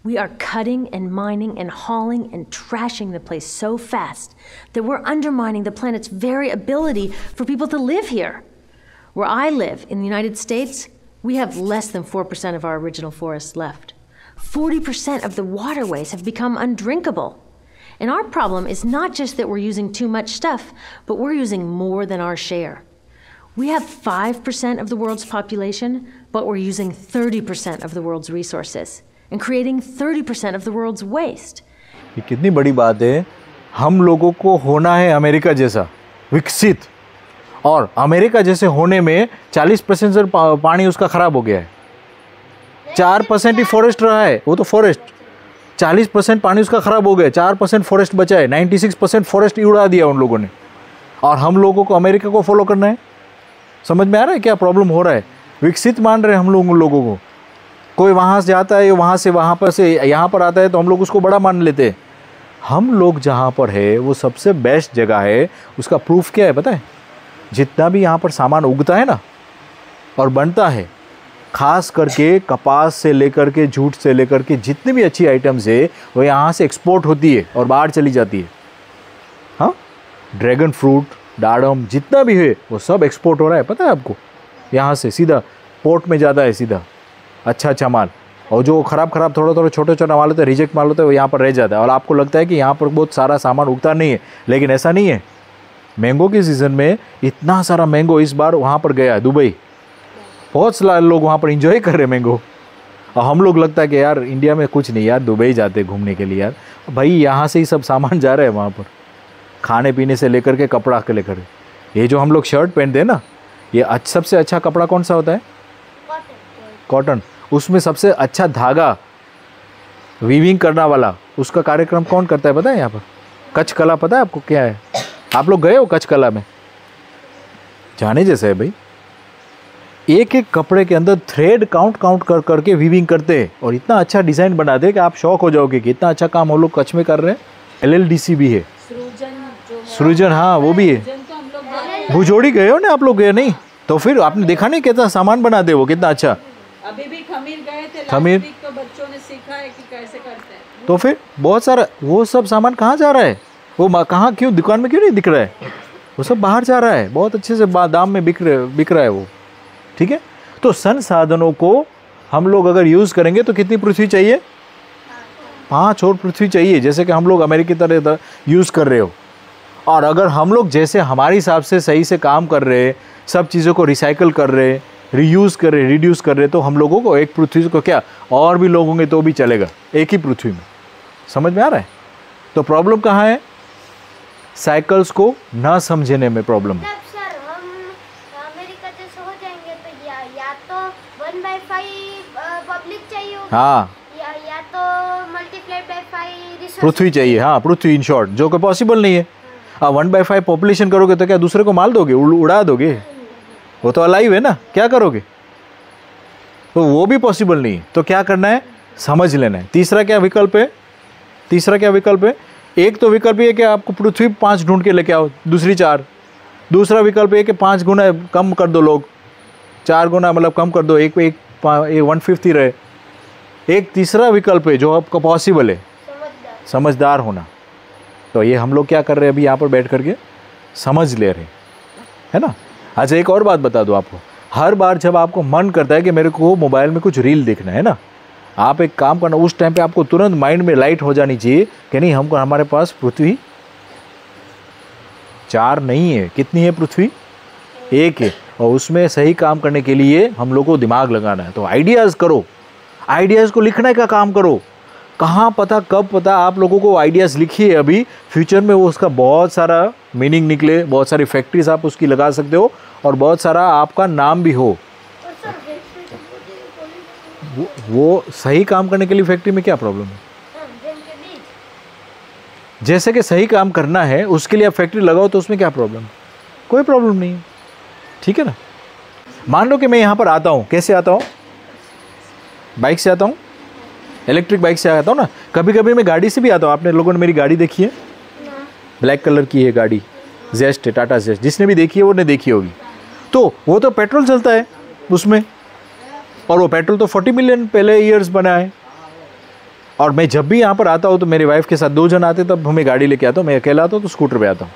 We are cutting and mining and hauling and trashing the place so fast that we're undermining the planet's very ability for people to live here. Where I live, in the United States, we have less than 4% of our original forests left. 40% of the waterways have become undrinkable. And our problem is not just that we're using too much stuff, but we're using more than our share. We have 5% of the world's population, but we're using 30% of the world's resources and creating 30% of the world's waste. ये कितनी बड़ी बात है। हम लोगों को होना है अमेरिका जैसा विकसित, और अमेरिका जैसे होने में 40% से पानी उसका ख़राब हो गया है। 4% ही फॉरेस्ट रहा है, वो तो फॉरेस्ट 40% पानी उसका ख़राब हो गया, 4% फॉरेस्ट बचा है, 96% फॉरेस्ट उड़ा दिया उन लोगों ने। और हम लोगों को अमेरिका को फॉलो करना है। समझ में आ रहा है क्या प्रॉब्लम हो रहा है? विकसित मान रहे हैं हम लोग उन लोगों को। कोई वहाँ से आता है, वहाँ से वहाँ पर से यहाँ पर आता है तो हम लोग उसको बड़ा मान लेते हैं। हम लोग जहाँ पर है वो सबसे बेस्ट जगह है। उसका प्रूफ क्या है पता है? जितना भी यहाँ पर सामान उगता है ना और बनता है, खास करके कपास से लेकर के जूट से लेकर के जितनी भी अच्छी आइटम्स है वो यहाँ से एक्सपोर्ट होती है और बाहर चली जाती है। हाँ, ड्रैगन फ्रूट, दाड़म जितना भी है वो सब एक्सपोर्ट हो रहा है, पता है आपको? यहाँ से सीधा पोर्ट में जाता है सीधा अच्छा माल, और जो ख़राब थोड़ा छोटे माल होता है, रिजेक्ट माल होता है, वो यहाँ पर रह जाता है। और आपको लगता है कि यहाँ पर बहुत सारा सामान उगता नहीं है, लेकिन ऐसा नहीं है। मैंगो के सीज़न में इतना सारा मैंगो इस बार वहाँ पर गया है दुबई। बहुत सारे लोग वहाँ पर एंजॉय कर रहे हैं मैंगो। और हम लोग लगता है कि यार इंडिया में कुछ नहीं यार, दुबई जाते घूमने के लिए यार। भाई यहाँ से ही सब सामान जा रहा है वहाँ पर, खाने पीने से लेकर के कपड़ा के लेकर। ये जो हम लोग शर्ट पहनते हैं ना, ये सबसे अच्छा कपड़ा कौन सा होता है? कॉटन। उसमें सबसे अच्छा धागा वीविंग करना वाला, उसका कार्यक्रम कौन करता है पता है यहाँ पर? कच्छ कला पता है आपको क्या है? आप लोग गए हो कच्छ कला में? जाने जैसे है भाई। एक एक कपड़े के अंदर थ्रेड काउंट कर करके वीविंग करते हैं और इतना अच्छा डिज़ाइन बनाते हैं कि आप शौक हो जाओगे कि इतना अच्छा काम हम लोग कच्छ में कर रहे हैं। LLDC भी है, सृजन, हाँ वो भी है। भुजोड़ी गए हो ना आप लोग? गए नहीं तो फिर आपने देखा नहीं कितना सामान बनाते वो, कितना अच्छा। अभी भी खमीर गए थे, खमीर तो बच्चों ने सीखा है कि कैसे करते हैं। तो फिर बहुत सारा वो सब सामान कहाँ जा रहा है? वो कहाँ, क्यों दुकान में क्यों नहीं दिख रहा है? वो सब बाहर जा रहा है, बहुत अच्छे से दाम में बिक रहा है वो। ठीक है, तो संसाधनों को हम लोग अगर यूज़ करेंगे तो कितनी पृथ्वी चाहिए? 5 और पृथ्वी चाहिए, जैसे कि हम लोग अमेरिका की तरह यूज़ कर रहे हो। और अगर हम लोग जैसे हमारे हिसाब से सही से काम कर रहे, सब चीज़ों को रिसाइकल कर रहे, रीयूज़ कर रहे, रिड्यूस कर रहे, तो हम लोगों को एक पृथ्वी को क्या और भी लोग होंगे तो भी चलेगा, एक ही पृथ्वी में। समझ में आ रहा है? तो प्रॉब्लम कहाँ है? साइकिल्स को ना समझने में प्रॉब्लम है। सर हम अमेरिका जैसे हो जाएंगे तो या तो 1/5 पब्लिक चाहिए होगी, हाँ, या तो मल्टीप्लाइड बाय 5 रिसोर्स पृथ्वी चाहिए। हाँ, पृथ्वी इन शॉर्ट, जो कि पॉसिबल नहीं है। 1/5 पॉपुलेशन करोगे तो क्या दूसरे को मार दोगे, उड़ा दोगे? वो तो अलाइव है ना, क्या करोगे? तो वो भी पॉसिबल नहीं है। तो क्या करना है? समझ लेना है। तीसरा क्या विकल्प है? एक तो विकल्प ये कि आपको पृथ्वी 5 ढूंढ के लेके आओ, दूसरी 4। दूसरा विकल्प ये कि 5 गुना कम कर दो लोग, 4 गुना मतलब कम कर दो, एक 1/5 ही रहे। एक तीसरा विकल्प है जो आपका पॉसिबल है, समझदार होना। तो ये हम लोग क्या कर रहे हैं अभी यहाँ पर बैठ करके समझ ले रहे है ना। अच्छा, एक और बात बता दो आपको, हर बार जब आपको मन करता है कि मेरे को मोबाइल में कुछ रील देखना है ना, आप एक काम करना, उस टाइम पे आपको तुरंत माइंड में लाइट हो जानी चाहिए कि नहीं, हमको हमारे पास पृथ्वी 4 नहीं है, कितनी है पृथ्वी? 1 है, और उसमें सही काम करने के लिए हम लोग को दिमाग लगाना है। तो आइडियाज़ करो, आइडियाज़ को लिखने का काम करो। कहाँ पता कब पता आप लोगों को आइडियाज़ लिखिए अभी, फ्यूचर में वो उसका बहुत सारा मीनिंग निकले, बहुत सारी फैक्ट्रीज आप उसकी लगा सकते हो और बहुत सारा आपका नाम भी हो। वो सही काम करने के लिए फैक्ट्री में क्या प्रॉब्लम है? जैसे कि सही काम करना है उसके लिए आप फैक्ट्री लगाओ तो उसमें क्या प्रॉब्लम है? कोई प्रॉब्लम नहीं है। ठीक है ना। मान लो कि मैं यहाँ पर आता हूँ, कैसे आता हूँ? बाइक से आता हूँ, इलेक्ट्रिक बाइक से आता हूँ ना। कभी कभी मैं गाड़ी से भी आता हूँ। आपने लोगों ने मेरी गाड़ी देखी है? ब्लैक कलर की है गाड़ी, जेस्ट है, टाटा जेस्ट। जिसने भी देखी है वो ने देखी होगी। तो वो तो पेट्रोल चलता है उसमें, और वो पेट्रोल तो 40 मिलियन पहले ईयर्स बना है। और मैं जब भी यहाँ पर आता हूँ तो मेरी वाइफ के साथ 2 जन आते, तब हमें गाड़ी लेके आता हूँ। मैं अकेला आता हूँ तो स्कूटर पे आता हूँ।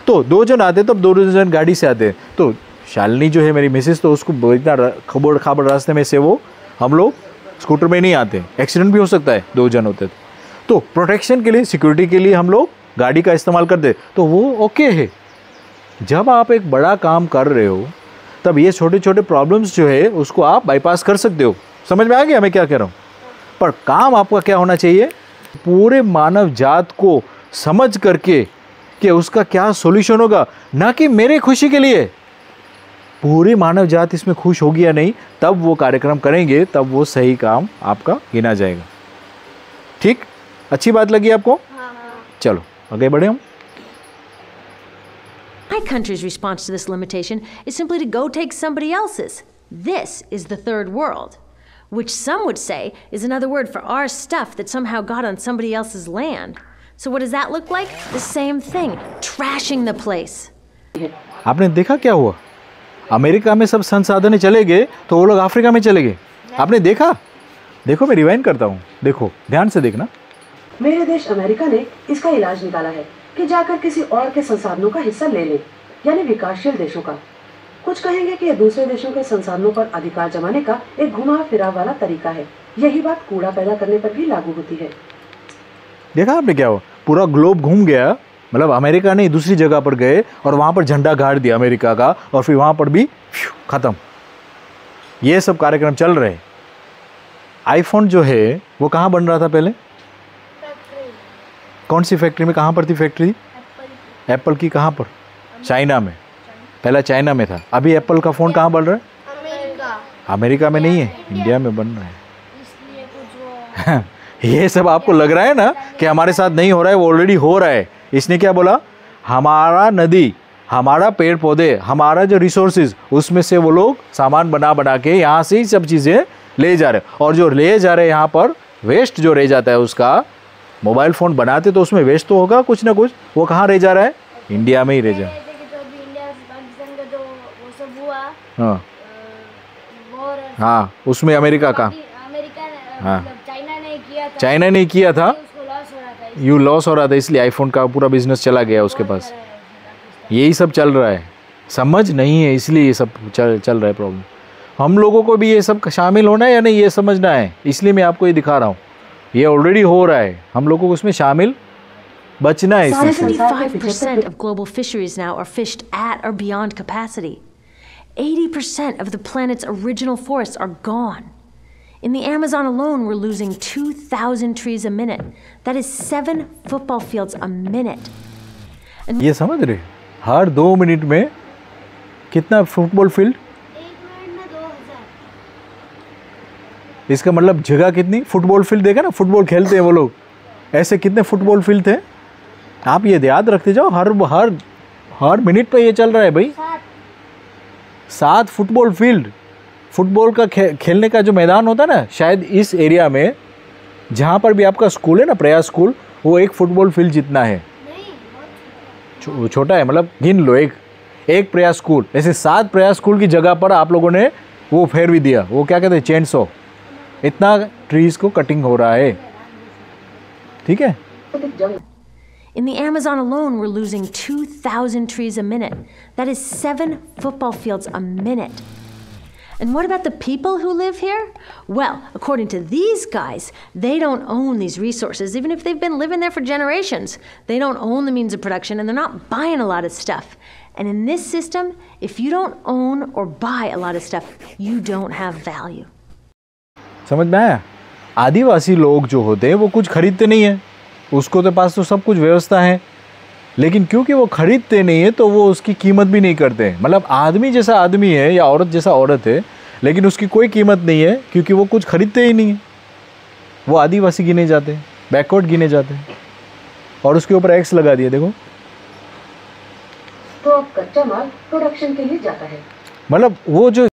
तो 2 जन आते तब 2 जन गाड़ी से आते। तो शालिनी जो है मेरी मिसेस, तो उसको इतना खबड़ खाबड़ रास्ते में से वो हम लोग स्कूटर में नहीं आते, एक्सीडेंट भी हो सकता है 2 जन होते। तो प्रोटेक्शन के लिए, सिक्योरिटी के लिए हम लोग गाड़ी का इस्तेमाल करते, तो वो ओके है। जब आप एक बड़ा काम कर रहे हो तब ये छोटे छोटे प्रॉब्लम्स जो है उसको आप बाईपास कर सकते हो। समझ में आ गया मैं क्या कह रहा हूँ? पर काम आपका क्या होना चाहिए? पूरे मानव जात को समझ करके कि उसका क्या सॉल्यूशन होगा, ना कि मेरे खुशी के लिए। पूरी मानव जात इसमें खुश होगी या नहीं, तब वो कार्यक्रम करेंगे, तब वो सही काम आपका गिना जाएगा। ठीक, अच्छी बात लगी आपको? चलो आगे बढ़े हम। My country's response to this limitation is simply to go take somebody else's. This is the third world, which some would say is another word for our stuff that somehow got on somebody else's land. So what does that look like? The same thing, trashing the place. आपने देखा क्या हुआ? America में सब संसाधन चले गए तो वो लोग अफ्रीका में चले गए। आपने देखा? देखो मैं रिवाइंड करता हूँ, देखो ध्यान से देखना। मेरे देश अमेरिका ने इसका इलाज निकाला है कि जाकर किसी और के संसाधनों का हिस्सा ले ले, यानी विकासशील देशों का। कुछ कहेंगे कि यह दूसरे देशों के संसाधनों पर अधिकार जमाने का एक घुमा फिरा वाला तरीका है। यही बात कूड़ा पैदा करने पर भी लागू होती है। देखा आपने क्या हुआ? पूरा ग्लोब घूम गया, मतलब अमेरिका नहीं दूसरी जगह पर गए और वहाँ पर झंडा गाड़ दिया अमेरिका का, और फिर वहाँ पर भी खत्म। ये सब कार्यक्रम चल रहे हैं। आईफोन जो है वो कहाँ बन रहा था पहले? कौन सी फैक्ट्री में? कहाँ पर थी फैक्ट्री? एप्पल की कहाँ पर? चाइना में। पहला चाइना में था। अभी एप्पल का फ़ोन कहाँ बन रहा है? अमेरिका में नहीं है, इंडिया में बन रहा है। ये सब आपको लग रहा है ना कि हमारे साथ नहीं हो रहा है, वो ऑलरेडी हो रहा है। इसने क्या बोला? हमारा नदी, हमारा पेड़ पौधे, हमारा जो रिसोर्सेज, उसमें से वो लोग सामान बना के यहाँ से ही सब चीज़ें ले जा रहे हैं। और जो ले जा रहे हैं यहाँ पर वेस्ट जो रह जाता है उसका, मोबाइल फ़ोन बनाते तो उसमें वेस्ट तो होगा कुछ ना कुछ, वो कहाँ रह जा रहा है? इंडिया में ही रह जा रहा है। हाँ हाँ, उसमें अमेरिका का, हाँ चाइना ने किया था, यू लॉस हो रहा था, इसलिए आईफोन का पूरा बिजनेस चला गया उसके पास। यही सब चल रहा है, समझ नहीं है, इसलिए ये सब चल रहा है प्रॉब्लम। हम लोगों को भी ये सब शामिल होना है या नहीं, ये समझना है, इसलिए मैं आपको ये दिखा रहा हूँ। ये ऑलरेडी हो रहा है, हम लोगों को उसमें शामिल बचना है। 75% of global fisheries now are fished at or beyond capacity. 80% of the planet's original forests are gone. In the Amazon alone, we're losing 2,000 trees a minute. That is 7 football fields a minute. ये समझ रहे? हर 2 minute में कितना football field? 1 minute में 2000। इसका मतलब जगह कितनी? फुटबॉल फील्ड देखा ना, फुटबॉल खेलते हैं वो लोग, ऐसे कितने फुटबॉल फील्ड थे? आप ये याद रखते जाओ, हर मिनट पे ये चल रहा है भाई। 7 फुटबॉल फील्ड। फुटबॉल का खेलने का जो मैदान होता है ना, शायद इस एरिया में जहाँ पर भी आपका स्कूल है ना, प्रयास स्कूल, वो एक फुटबॉल फील्ड जितना है। छोटा है, मतलब गिन लो, एक प्रयास स्कूल। ऐसे 7 प्रयास स्कूल की जगह पर आप लोगों ने वो फेर भी दिया, वो क्या कहते हैं, चेन सॉ। इतना ट्रीज को कटिंग हो रहा है, ठीक है। In the Amazon alone, we're losing 2,000 trees a minute. That is 7 football fields a minute. And what about the people who live here? Well, according to these guys, they don't own these resources, even if they've been living there for generations. They don't own the means of production, and they're not buying a lot of stuff. And in this system, if you don't own or buy a lot of stuff, you don't have value. समझ में आया? आदिवासी लोग जो होते हैं वो कुछ खरीदते नहीं है, उसको तो पास तो सब कुछ व्यवस्था है, लेकिन क्योंकि वो खरीदते नहीं है तो वो उसकी कीमत भी नहीं करते हैं। मतलब आदमी जैसा आदमी है या औरत जैसा औरत है, लेकिन उसकी कोई कीमत नहीं है क्योंकि वो कुछ खरीदते ही नहीं है। वो आदिवासी गिने जाते हैं, बैकवर्ड गिने जाते हैं, और उसके ऊपर एक्स लगा दिया। देखो, तो अब कच्चा माल प्रोडक्शन के लिए जाता है। मतलब वो जो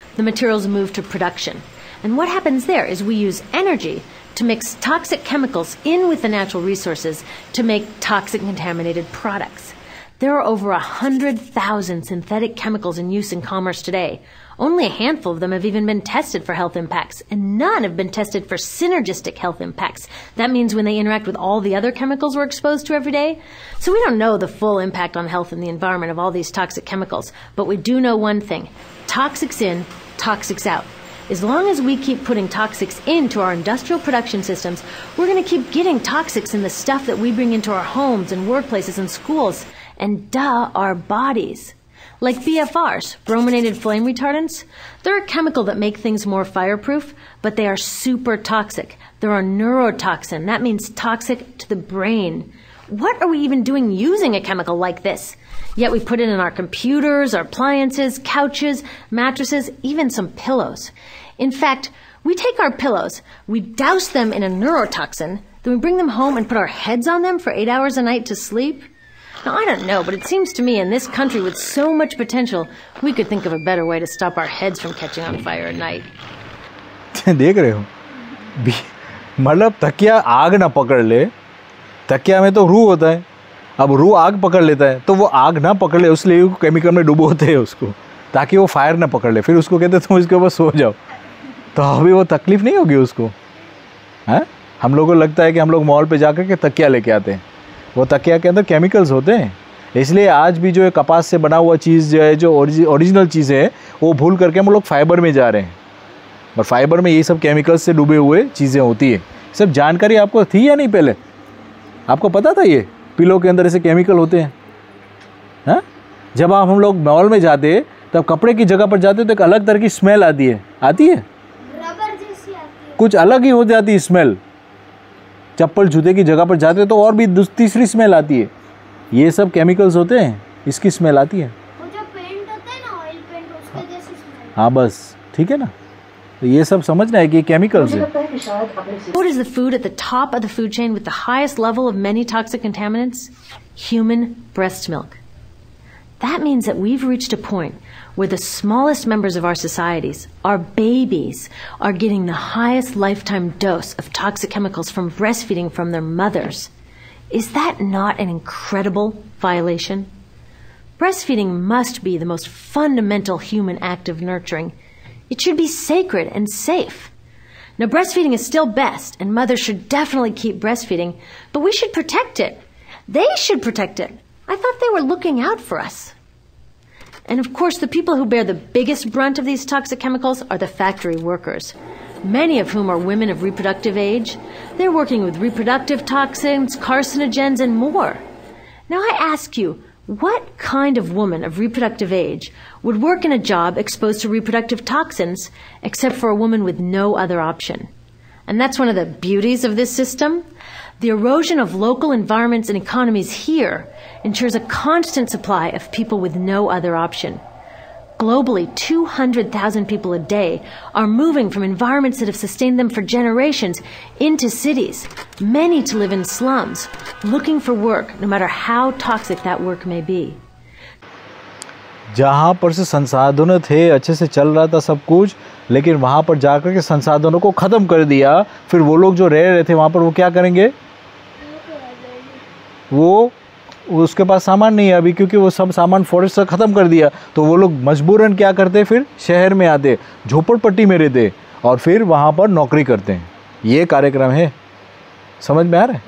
The materials move to production. And what happens there is we use energy to mix toxic chemicals in with the natural resources to make toxic contaminated products. There are over 100,000 synthetic chemicals in use in commerce today. Only a handful of them have even been tested for health impacts, and none have been tested for synergistic health impacts. That means when they interact with all the other chemicals we're exposed to every day. So we don't know the full impact on health and the environment of all these toxic chemicals, but we do know one thing. Toxics in, toxics out. As long as we keep putting toxics into our industrial production systems, we're going to keep getting toxics in the stuff that we bring into our homes and workplaces and schools, and our bodies. Like BFRs, brominated flame retardants, they're a chemical that make things more fireproof, but they are super toxic. They're a neurotoxin. That means toxic to the brain. What are we even doing using a chemical like this? Yet we put it in our computers, our appliances, couches, mattresses, even some pillows. In fact, we take our pillows, we douse them in a neurotoxin, then we bring them home and put our heads on them for 8 hours a night to sleep. Now, I don't know, but it seems to me in this country with so much potential, we could think of a better way to stop our heads from catching on fire at night. देख रहे हो, मतलब तकिया आग ना पकड़ ले, तकिया में तो रूह होता है, अब रूह आग पकड़ लेता है, तो वो आग ना पकड़ ले उसलिए केमिकल में डुबोते हैं उसको। ताकि वो फायर ना पकड़ ले। फिर उसको कहते तुम इसके ऊपर सो जाओ, तो अभी वो तकलीफ़ नहीं होगी उसको। हैं, हम लोगों को लगता है कि हम लोग मॉल पे जाकर के तकिया लेके आते हैं, वो तकिया के अंदर केमिकल्स होते हैं। इसलिए आज भी जो है कपास से बना हुआ चीज़ जो है, जो ओरिजिनल चीज़ें हैं, वो भूल करके हम लोग फाइबर में जा रहे हैं, और फाइबर में ये सब केमिकल्स से डूबे हुए चीज़ें होती है। सब जानकारी आपको थी या नहीं? पहले आपको पता था ये पिलो के अंदर ऐसे केमिकल होते हैं? हाँ, जब हम लोग मॉल में जाते तब कपड़े की जगह पर जाते तो एक अलग तरह की स्मेल आती है, आती है, रबर जैसी आती है, कुछ अलग ही हो जाती है स्मेल। चप्पल जूते की जगह पर जाते तो और भी तीसरी स्मेल आती है। ये सब केमिकल्स होते हैं, इसकी स्मेल आती है। वो जो पेंट होता है ना, ऑयल पेंट, उसके जैसी स्मेल। हाँ बस, ठीक है ना। तो ये सब समझना है कि ये केमिकल्स है। What is the food at the top of the food chain with the highest level of many toxic contaminants? Human breast milk. That means that we've reached a point where the smallest members of our societies, our babies, are getting the highest lifetime dose of toxic chemicals from breastfeeding from their mothers. Is that not an incredible violation? Breastfeeding must be the most fundamental human act of nurturing. It should be sacred and safe. Now, breastfeeding is still best, and mothers should definitely keep breastfeeding, but we should protect it. They should protect it. I thought they were looking out for us. And of course, the people who bear the biggest brunt of these toxic chemicals are the factory workers, many of whom are women of reproductive age. They're working with reproductive toxins, carcinogens, and more. Now, I ask you, what kind of woman of reproductive age would work in a job exposed to reproductive toxins except for a woman with no other option? And that's one of the beauties of this system. The erosion of local environments and economies here ensures a constant supply of people with no other option. Globally, 200,000 people a day are moving from environments that have sustained them for generations into cities, many to live in slums, looking for work, no matter how toxic that work may be. जहाँ पर से संसाधन थे, अच्छे से चल रहा था सब कुछ, लेकिन वहाँ पर जाकर के संसाधनों को ख़त्म कर दिया। फिर वो लोग जो रह रहे थे वहाँ पर, वो क्या करेंगे? वो उसके पास सामान नहीं है अभी, क्योंकि वो सब सामान फॉरेस्ट से ख़त्म कर दिया। तो वो लोग मजबूरन क्या करते, फिर शहर में आते, झोपड़पट्टी में रहते और फिर वहाँ पर नौकरी करते हैं। ये कार्यक्रम है, समझ में आ रहा है?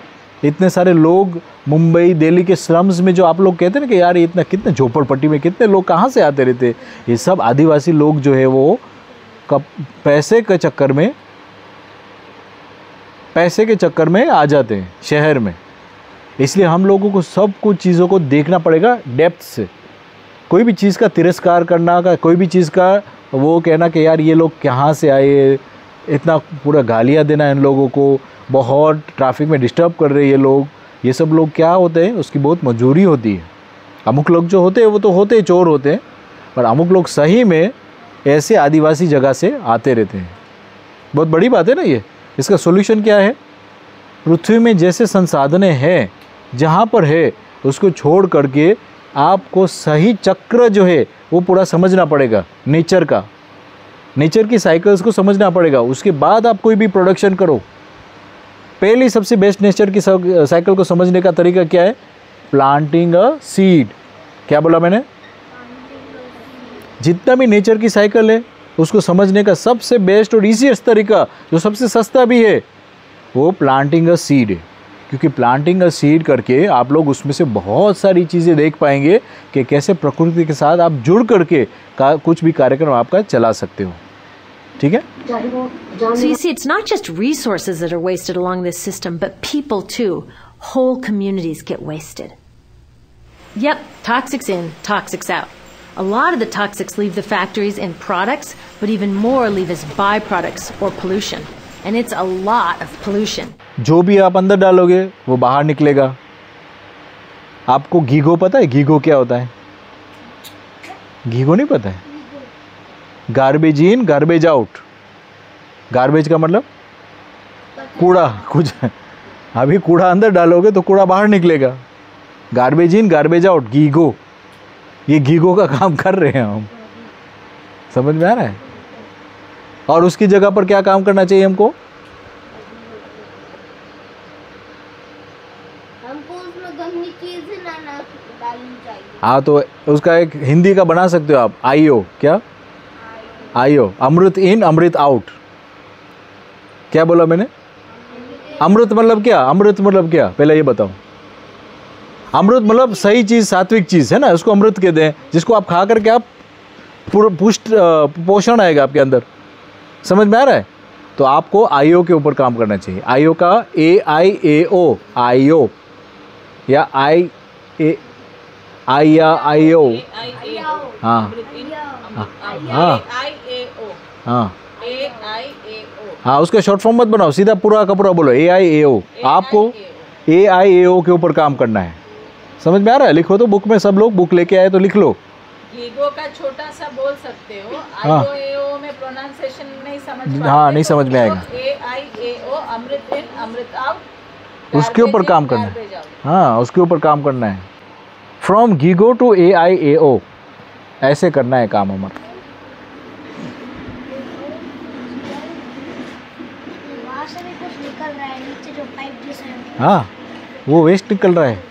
इतने सारे लोग मुंबई, दिल्ली के स्लम्स में, जो आप लोग कहते हैं ना कि यार इतना कितने झोपड़पट्टी में कितने लोग कहाँ से आते रहते, ये सब आदिवासी लोग जो है वो पैसे के चक्कर में आ जाते हैं शहर में। इसलिए हम लोगों को सब कुछ चीज़ों को देखना पड़ेगा डेप्थ से। कोई भी चीज़ का तिरस्कार करना का, कोई भी चीज़ का वो कहना कि यार ये लोग कहाँ से आए, इतना पूरा गालियाँ देना इन लोगों को, बहुत ट्रैफिक में डिस्टर्ब कर रहे हैं ये लोग, ये सब लोग क्या होते हैं, उसकी बहुत मजबूरी होती है। अमुक लोग जो होते हैं वो तो होते चोर होते हैं, पर अमुक लोग सही में ऐसे आदिवासी जगह से आते रहते हैं। बहुत बड़ी बात है ना ये। इसका सोल्यूशन क्या है? पृथ्वी में जैसे संसाधनें हैं, जहाँ पर है उसको छोड़ करके आपको सही चक्र जो है वो पूरा समझना पड़ेगा, नेचर का, नेचर की साइकिल्स को समझना पड़ेगा। उसके बाद आप कोई भी प्रोडक्शन करो। पहली सबसे बेस्ट नेचर की साइकिल को समझने का तरीका क्या है? Planting a seed. क्या बोला मैंने? जितना भी नेचर की साइकिल है उसको समझने का सबसे बेस्ट और ईजीएस्ट तरीका, जो सबसे सस्ता भी है, वो प्लांटिंग अ सीड है। क्योंकि प्लांटिंग अ सीड करके आप लोग उसमें से बहुत सारी चीज़ें देख पाएंगे कि कैसे प्रकृति के साथ आप जुड़ करके कुछ भी कार्यक्रम आपका चला सकते हो। ठीक है? So you see, it's not just resources that are wasted along this system, but people too. Whole communities get wasted. Yep, toxics in, toxics out. A lot of the toxics leave the factories in products, but even more leave as byproducts or pollution. And it's a lot of pollution. जो भी आप अंदर डालोगे वो बाहर निकलेगा। आपको GIGO पता है? गीगो क्या होता है? गीगो नहीं पता है? गार्बेज इन, गार्बेज आउट। गार्बेज का मतलब कूड़ा, कुछ अभी कूड़ा अंदर डालोगे तो कूड़ा बाहर निकलेगा। गार्बेज इन, गार्बेज आउट, गीगो। ये गीगो का काम कर रहे हैं हम। समझ में आ रहा है? और उसकी जगह पर क्या काम करना चाहिए हमको? हमको उसमें गंदी चीज़ ना डालनी चाहिए। हाँ, तो उसका एक हिंदी का बना सकते हो आप, आईओ। क्या आईओ? अमृत इन अमृत आउट। क्या बोला मैंने? अमृत मतलब क्या? अमृत मतलब क्या, पहले ये बताओ। अमृत मतलब सही चीज़, सात्विक चीज़ है ना, उसको अमृत कहते हैं, जिसको आप खा करके आप पुष्ट पोषण आएगा आपके अंदर। समझ में आ रहा है? तो आपको आईओ के ऊपर काम करना चाहिए। आईओ का AIAO, आईओ या आई या आईओ। हाँ हाँ हाँ हाँ, उसका शॉर्ट फॉर्म मत बनाओ, सीधा पूरा का पूरा बोलो AIAO। आपको AIAO के ऊपर काम करना है। समझ में आ रहा है? लिखो तो बुक में, सब लोग बुक लेके आए तो लिख लो। गीगो का छोटा सा बोल सकते हो। हाँ। आईओ में प्रोनाउंसिएशन नहीं समझ हाँ, नहीं समझ में आएगा। AIAO, अमृत इन अमृत आउट, उसके ऊपर काम करना है। हाँ, उसके ऊपर काम करना है। फ्रॉम गीगो टू AIAO, ऐसे करना है काम हमारा। वहाँ से भी कुछ निकल रहा है नीचे, जो पाइप जैसा है। हाँ, वो वेस्ट निकल रहा है,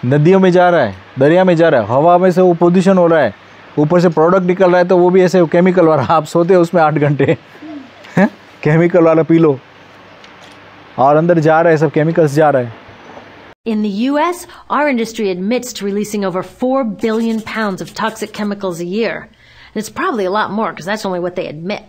नदियों में जा रहा है, दरिया में जा रहा है, हवा में से वो पोल्यूशन हो रहा है, ऊपर से प्रोडक्ट निकल रहा है, तो वो भी ऐसे केमिकल वाला। आप सोते हो उसमें 8 घंटे, केमिकल वाला पी लो, और अंदर जा रहा है, सब केमिकल्स जा रहा है। In the US, our industry admits to releasing over 4 billion pounds of toxic chemicals a year. And it's probably a lot more because that's only what they admit.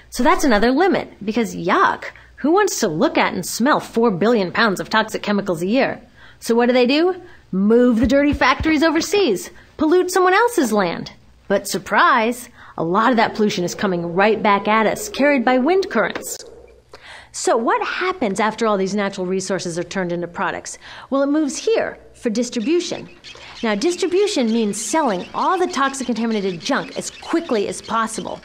So that's another limit because yuck, who wants to look at and smell 4 billion pounds of toxic chemicals a year? So what do? Move the dirty factories overseas, pollute someone else's land. But surprise, a lot of that pollution is coming right back at us, carried by wind currents. So what happens after all these natural resources are turned into products? Well, it moves here for distribution. Now, distribution means selling all the toxic contaminated junk as quickly as possible.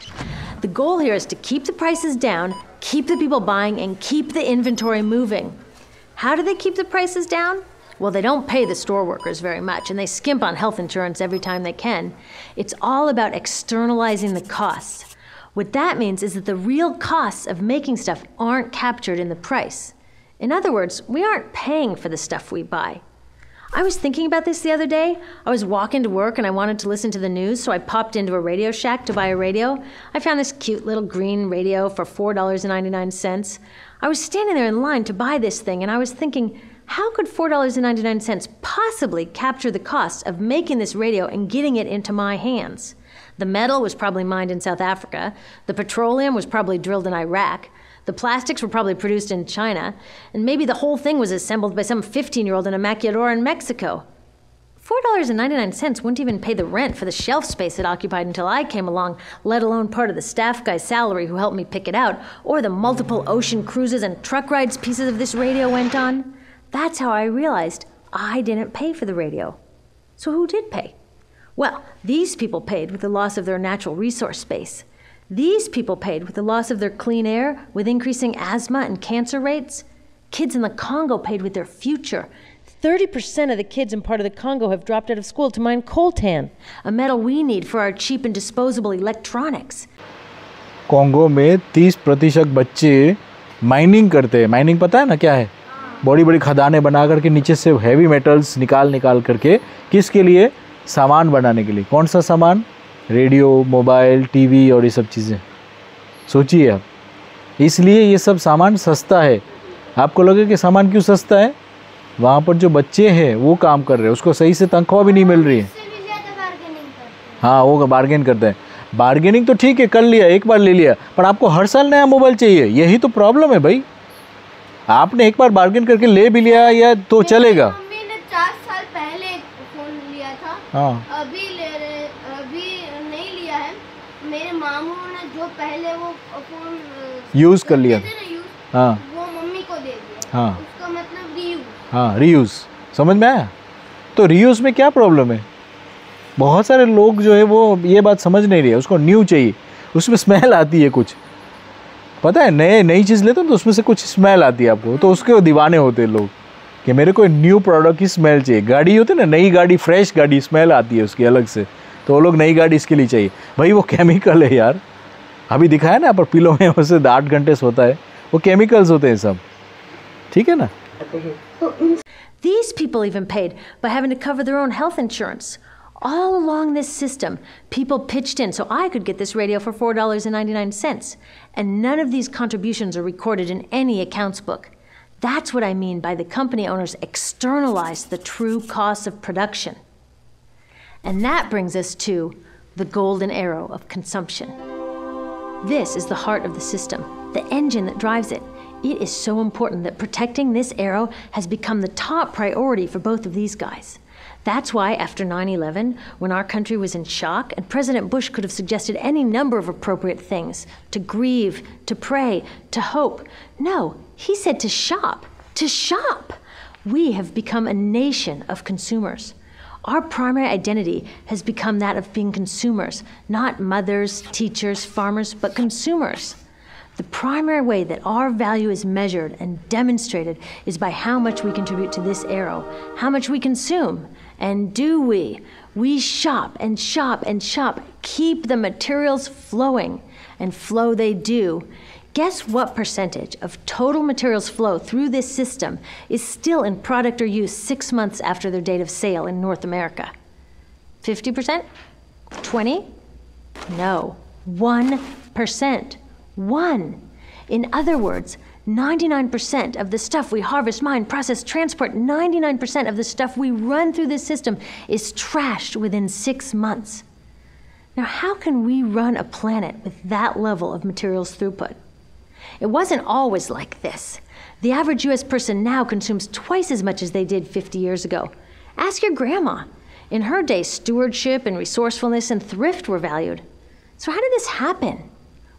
The goal here is to keep the prices down, keep the people buying, and keep the inventory moving. How do they keep the prices down? Well, they don't pay the store workers very much, and they skimp on health insurance every time they can. It's all about externalizing the costs. What that means is that the real costs of making stuff aren't captured in the price. In other words, we aren't paying for the stuff we buy. I was thinking about this the other day. I was walking to work and I wanted to listen to the news, so I popped into a Radio Shack to buy a radio. I found this cute little green radio for $4.99. I was standing there in line to buy this thing, and I was thinking, how could $4.99 possibly capture the cost of making this radio and getting it into my hands? The metal was probably mined in South Africa. The petroleum was probably drilled in Iraq. The plastics were probably produced in China. And maybe the whole thing was assembled by some 15-year-old in a maquiladora in Mexico. $4.99 wouldn't even pay the rent for the shelf space it occupied until I came along, let alone part of the staff guy's salary who helped me pick it out, or the multiple ocean cruises and truck rides pieces of this radio went on. That's how I realized I didn't pay for the radio. So who did pay? Well, these people paid with the loss of their natural resource space. These people paid with the loss of their clean air, with increasing asthma and cancer rates. Kids in the Congo paid with their future. 30% of the kids in part of the Congo have dropped out of school to mine coltan, a metal we need for our cheap and disposable electronics. Congo में 30% बच्चे mining करते हैं। Mining पता है ना क्या है? बड़ी बड़ी खदानें बना करके नीचे से हैवी मेटल्स निकाल करके, किसके लिए? सामान बनाने के लिए। कौन सा सामान? रेडियो, मोबाइल, टीवी और ये सब चीज़ें। सोचिए आप, इसलिए ये सब सामान सस्ता है। आपको लगे कि सामान क्यों सस्ता है? वहाँ पर जो बच्चे हैं वो काम कर रहे हैं, उसको सही से तनख्वाह भी नहीं मिल रही है। हाँ, वो बार्गेन करता है। बार्गेनिंग तो ठीक है, कर लिया, एक बार ले लिया, पर आपको हर साल नया मोबाइल चाहिए। यही तो प्रॉब्लम है भाई। आपने एक बार बार्गेन करके ले भी लिया या तो चलेगा। मम्मी ने 4 साल पहले फोन लिया था। हाँ, अभी नहीं लिया है। मेरे मामू ने जो पहले वो फोन यूज़ कर लिया। हाँ, वो मम्मी को दे दिया। हाँ, उसका मतलब रीयूज। हाँ, रीयूज़। समझ में आया? तो रीयूज़ में क्या प्रॉब्लम है? बहुत सारे लोग जो है वो ये बात समझ नहीं रहे, उसको न्यू चाहिए। उसमें स्मेल आती है कुछ, पता है? नई चीज़ लेते हो तो उसमें से कुछ स्मेल आती है आपको, तो उसके दीवाने होते हैं लोग कि मेरे को न्यू प्रोडक्ट की स्मेल चाहिए। गाड़ी होती है ना, नई गाड़ी, फ्रेश गाड़ी, स्मेल आती है उसकी अलग से, तो वो लोग नई गाड़ी इसके लिए चाहिए। भाई वो केमिकल है यार। अभी दिखाया ना, पर पिलो में उससे 8 घंटे सोता है, वो केमिकल्स होते हैं सब। ठीक है ना? These people even paid by having to cover their own health insurance. All along this system, people pitched in so I could get this radio for $4.99. And none of these contributions are recorded in any accounts book. That's what I mean by the company owners externalized the true costs of production. And that brings us to the golden arrow of consumption. This is the heart of the system, the engine that drives it. It is so important that protecting this arrow has become the top priority for both of these guys. That's why after 9/11, when our country was in shock, and President Bush could have suggested any number of appropriate things, to grieve, to pray, to hope. No, he said to shop, to shop. We have become a nation of consumers. Our primary identity has become that of being consumers, not mothers, teachers, farmers, but consumers. The primary way that our value is measured and demonstrated is by how much we contribute to this arrow, how much we consume. And do we? We shop and shop and shop, keep the materials flowing, and flow they do. Guess what percentage of total materials flow through this system is still in product or use 6 months after their date of sale in North America? 50%? 20? No, 1%. 1. In other words, 99% of the stuff we harvest, mine, process, transport, 99% of the stuff we run through this system is trashed within 6 months. Now, how can we run a planet with that level of materials throughput? It wasn't always like this. The average US person now consumes twice as much as they did 50 years ago. Ask your grandma. In her day, stewardship and resourcefulness and thrift were valued. So how did this happen?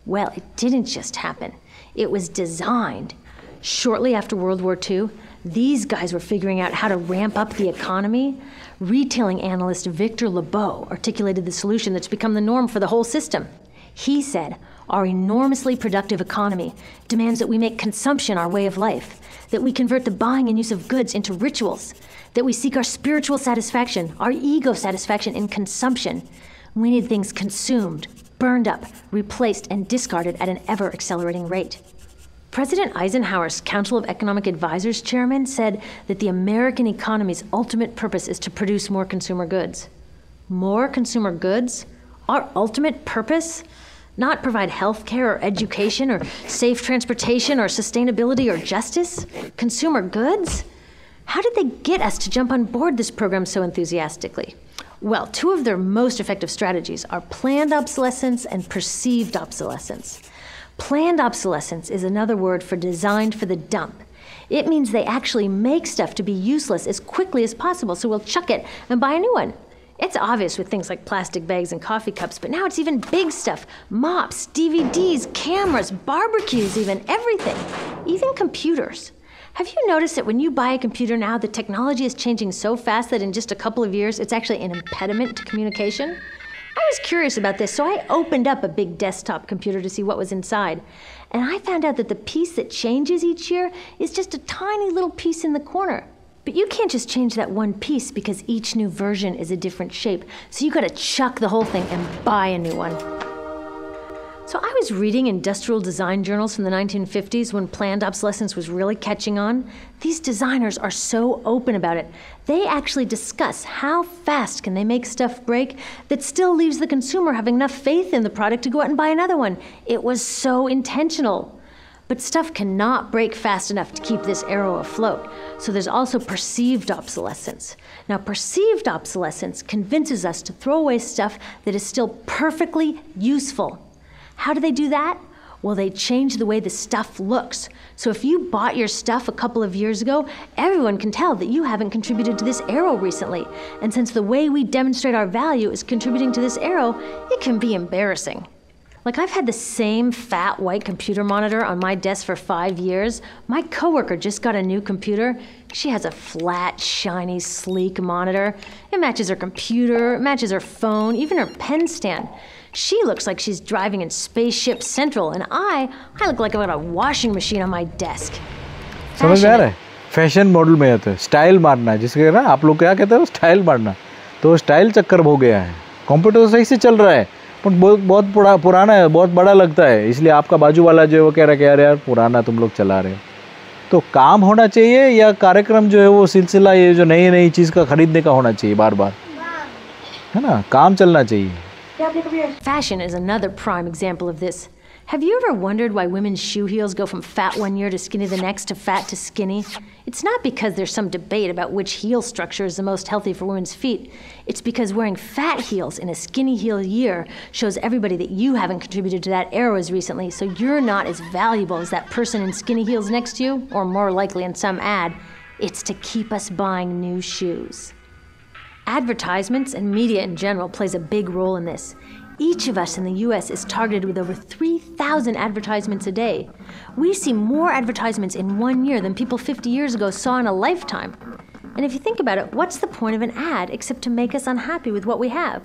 Well, it didn't just happen. It was designed. Shortly after World War II, these guys were figuring out how to ramp up the economy. Retailing analyst Victor Lebeau articulated the solution that's become the norm for the whole system. He said, our enormously productive economy demands that we make consumption our way of life, that we convert the buying and use of goods into rituals, that we seek our spiritual satisfaction, our ego satisfaction in consumption. We need things consumed, burned up, replaced, and discarded at an ever-accelerating rate. President Eisenhower's Council of Economic Advisors chairman said that the American economy's ultimate purpose is to produce more consumer goods. More consumer goods? Our ultimate purpose? Not provide health care or education or safe transportation or sustainability or justice? Consumer goods? How did they get us to jump on board this program so enthusiastically? Well, two of their most effective strategies are planned obsolescence and perceived obsolescence. Planned obsolescence is another word for designed for the dump. It means they actually make stuff to be useless as quickly as possible, so we'll chuck it and buy a new one. It's obvious with things like plastic bags and coffee cups, but now it's even big stuff. Mops, DVDs, cameras, barbecues even, everything. Even computers. Have you noticed that when you buy a computer now, the technology is changing so fast that in just a couple of years, it's actually an impediment to communication? I was curious about this, so I opened up a big desktop computer to see what was inside. And I found out that the piece that changes each year is just a tiny little piece in the corner. But you can't just change that one piece because each new version is a different shape. So you gotta chuck the whole thing and buy a new one. So I was reading industrial design journals from the 1950s when planned obsolescence was really catching on. These designers are so open about it. They actually discuss how fast can they make stuff break that still leaves the consumer having enough faith in the product to go out and buy another one. It was so intentional. But stuff cannot break fast enough to keep this arrow afloat. So there's also perceived obsolescence. Now, perceived obsolescence convinces us to throw away stuff that is still perfectly useful. How do they do that? Well, they change the way the stuff looks. So if you bought your stuff a couple of years ago, everyone can tell that you haven't contributed to this arrow recently. And since the way we demonstrate our value is contributing to this arrow, it can be embarrassing. Like, I've had the same fat white computer monitor on my desk for 5 years. My coworker just got a new computer. She has a flat, shiny, sleek monitor. It matches her computer, it matches her phone, even her pen stand. She looks like she's driving in Spaceship Central, and I look like I've got a washing machine on my desk. समझ में आ रहा है? Fashion model में आता है, style मारना है, जिसके ना आप लोग क्या कहते हो, स्टाइल मारना। तो स्टाइल चक्कर हो गया है। कंप्यूटर तो सही से चल रहा है, पर बहुत पुराना है, बहुत बड़ा लगता है, इसलिए आपका बाजू वाला जो है वो कह रहा है कि यार पुराना तुम लोग चला रहे हो। तो काम होना चाहिए या कार्यक्रम जो है वो सिलसिला ये जो नई नई चीज़ का खरीदने का होना चाहिए बार बार, है ना, काम चलना चाहिए. Fashion is another prime example of this. Have you ever wondered why women's shoe heels go from fat one year to skinny the next to fat to skinny? It's not because there's some debate about which heel structure is the most healthy for women's feet. It's because wearing fat heels in a skinny heel year shows everybody that you haven't contributed to that era as recently, so you're not as valuable as that person in skinny heels next to you, or more likely in some ad. It's to keep us buying new shoes. Advertisements and media in general plays a big role in this. Each of us in the US is targeted with over 3,000 advertisements a day. We see more advertisements in 1 year than people 50 years ago saw in a lifetime. And if you think about it, what's the point of an ad except to make us unhappy with what we have?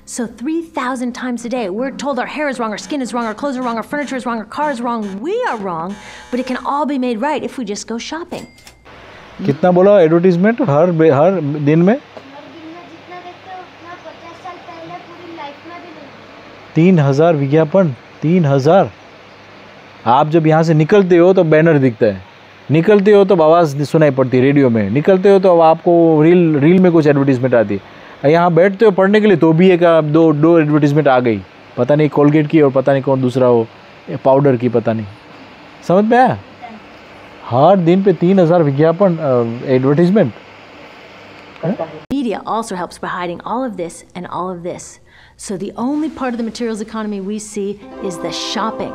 So 3,000 times a day, we're told our hair is wrong, our skin is wrong, our clothes are wrong, our furniture is wrong, our car is wrong. We are wrong, but it can all be made right if we just go shopping. कितना बोला advertisement हर दिन में? 3,000 विज्ञापन. 3,000. आप जब यहाँ से निकलते हो तो बैनर दिखता है, निकलते हो तो आवाज़ सुनाई पड़ती है रेडियो में, निकलते हो तो आपको रील में कुछ एडवर्टीजमेंट आती है. यहाँ बैठते हो पढ़ने के लिए तो भी एक दो एडवर्टीजमेंट आ गई, पता नहीं कोलगेट की और पता नहीं कौन दूसरा हो पाउडर की, पता नहीं. समझ में आया? हर दिन पे 3,000 विज्ञापन advertisement. Media also helps by hiding all of this and all of this. So the only part of the materials economy we see is the shopping.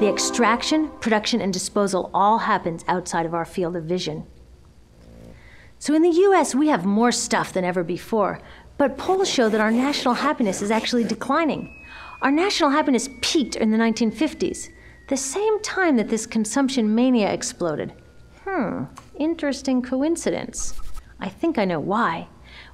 The extraction, production, and disposal all happens outside of our field of vision. So in the US, we have more stuff than ever before, but polls show that our national happiness is actually declining. Our national happiness peaked in the 1950s, the same time that this consumption mania exploded. Interesting coincidence. I think I know why.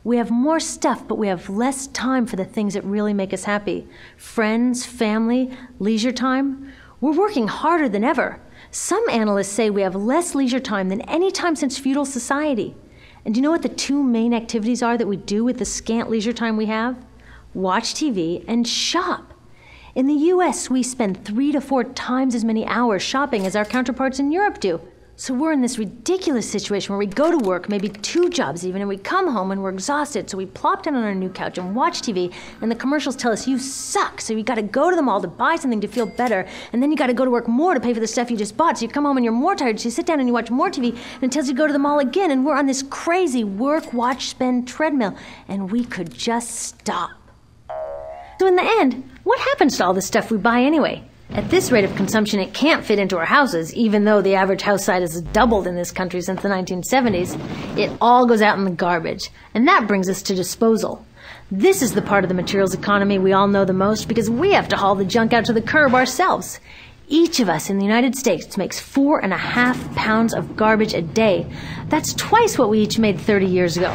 We have more stuff, but we have less time for the things that really make us happy. Friends, family, leisure time. We're working harder than ever. Some analysts say we have less leisure time than any time since feudal society. And do you know what the two main activities are that we do with the scant leisure time we have? Watch TV and shop. In the US, we spend 3 to 4 times as many hours shopping as our counterparts in Europe do. So we're in this ridiculous situation where we go to work, maybe 2 jobs even, and we come home and we're exhausted, so we plop down on our new couch and watch TV, and the commercials tell us you suck, so you gotta go to the mall to buy something to feel better, and then you gotta go to work more to pay for the stuff you just bought, so you come home and you're more tired, so you sit down and you watch more TV, and it tells you to go to the mall again, and we're on this crazy work, watch, spend treadmill, and we could just stop. So in the end, what happens to all the stuff we buy anyway? At this rate of consumption, it can't fit into our houses, even though the average house size has doubled in this country since the 1970s. It all goes out in the garbage. And that brings us to disposal. This is the part of the materials economy we all know the most because we have to haul the junk out to the curb ourselves. Each of us in the United States makes 4.5 pounds of garbage a day. That's twice what we each made 30 years ago.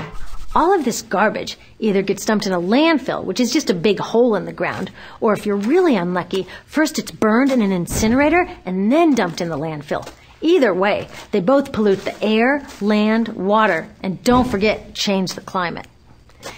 All of this garbage either gets dumped in a landfill, which is just a big hole in the ground, or if you're really unlucky, first it's burned in an incinerator and then dumped in the landfill. Either way, they both pollute the air, land, water, and don't forget, change the climate.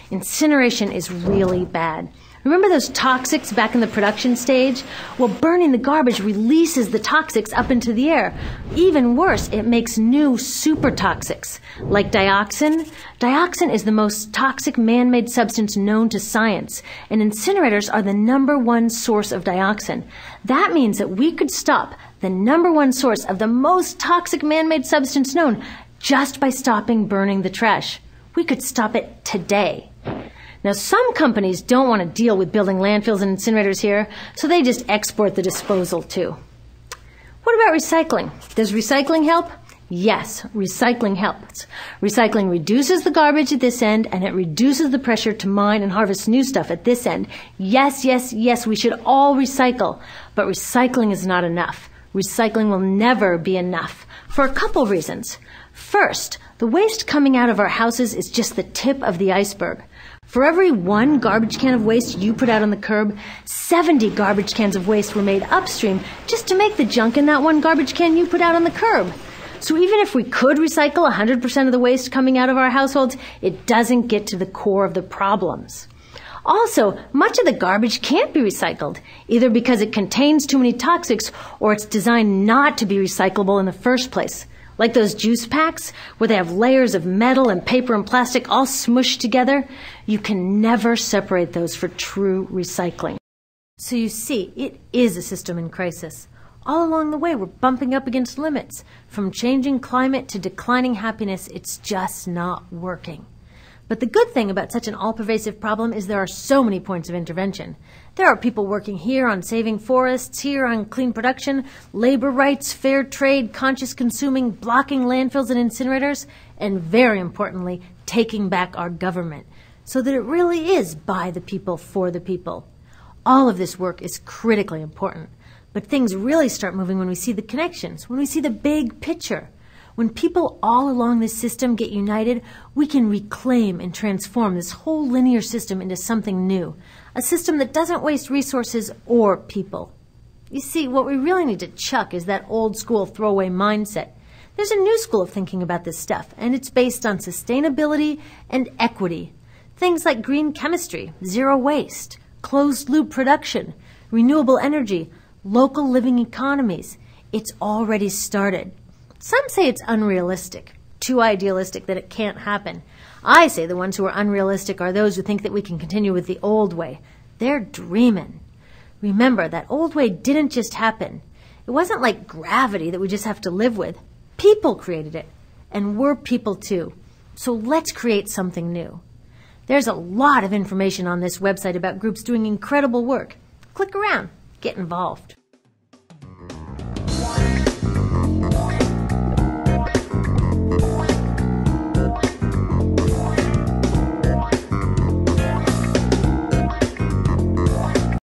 Incineration is really bad. Remember those toxics back in the production stage? Well, burning the garbage releases the toxics up into the air. Even worse, it makes new super toxics, like dioxin. Dioxin is the most toxic man-made substance known to science, and incinerators are the #1 source of dioxin. That means that we could stop the #1 source of the most toxic man-made substance known just by stopping burning the trash. We could stop it today. Now, some companies don't want to deal with building landfills and incinerators here, so they just export the disposal too. What about recycling? Does recycling help? Yes, recycling helps. Recycling reduces the garbage at this end, and it reduces the pressure to mine and harvest new stuff at this end. Yes, yes, yes, we should all recycle, but recycling is not enough. Recycling will never be enough, for a couple reasons. First, the waste coming out of our houses is just the tip of the iceberg. For every 1 garbage can of waste you put out on the curb, 70 garbage cans of waste were made upstream just to make the junk in that 1 garbage can you put out on the curb. So even if we could recycle 100% of the waste coming out of our households, it doesn't get to the core of the problems. Also, much of the garbage can't be recycled, either because it contains too many toxics or it's designed not to be recyclable in the first place. Like those juice packs, where they have layers of metal and paper and plastic all smushed together. You can never separate those for true recycling. So you see, it is a system in crisis. All along the way, we're bumping up against limits. From changing climate to declining happiness, it's just not working. But the good thing about such an all-pervasive problem is there are so many points of intervention. There are people working here on saving forests, here on clean production, labor rights, fair trade, conscious consuming, blocking landfills and incinerators, and very importantly, taking back our government, so that it really is by the people, for the people. All of this work is critically important, but things really start moving when we see the connections, when we see the big picture. When people all along this system get united, we can reclaim and transform this whole linear system into something new, a system that doesn't waste resources or people. You see, what we really need to chuck is that old school throwaway mindset. There's a new school of thinking about this stuff, and it's based on sustainability and equity. Things like green chemistry, zero waste, closed loop production, renewable energy, local living economies. It's already started. Some say it's unrealistic, too idealistic that it can't happen. I say the ones who are unrealistic are those who think that we can continue with the old way. They're dreaming. Remember, that old way didn't just happen. It wasn't like gravity that we just have to live with. People created it, and we're people too. So let's create something new. There's a lot of information on this website about groups doing incredible work. Click around, get involved.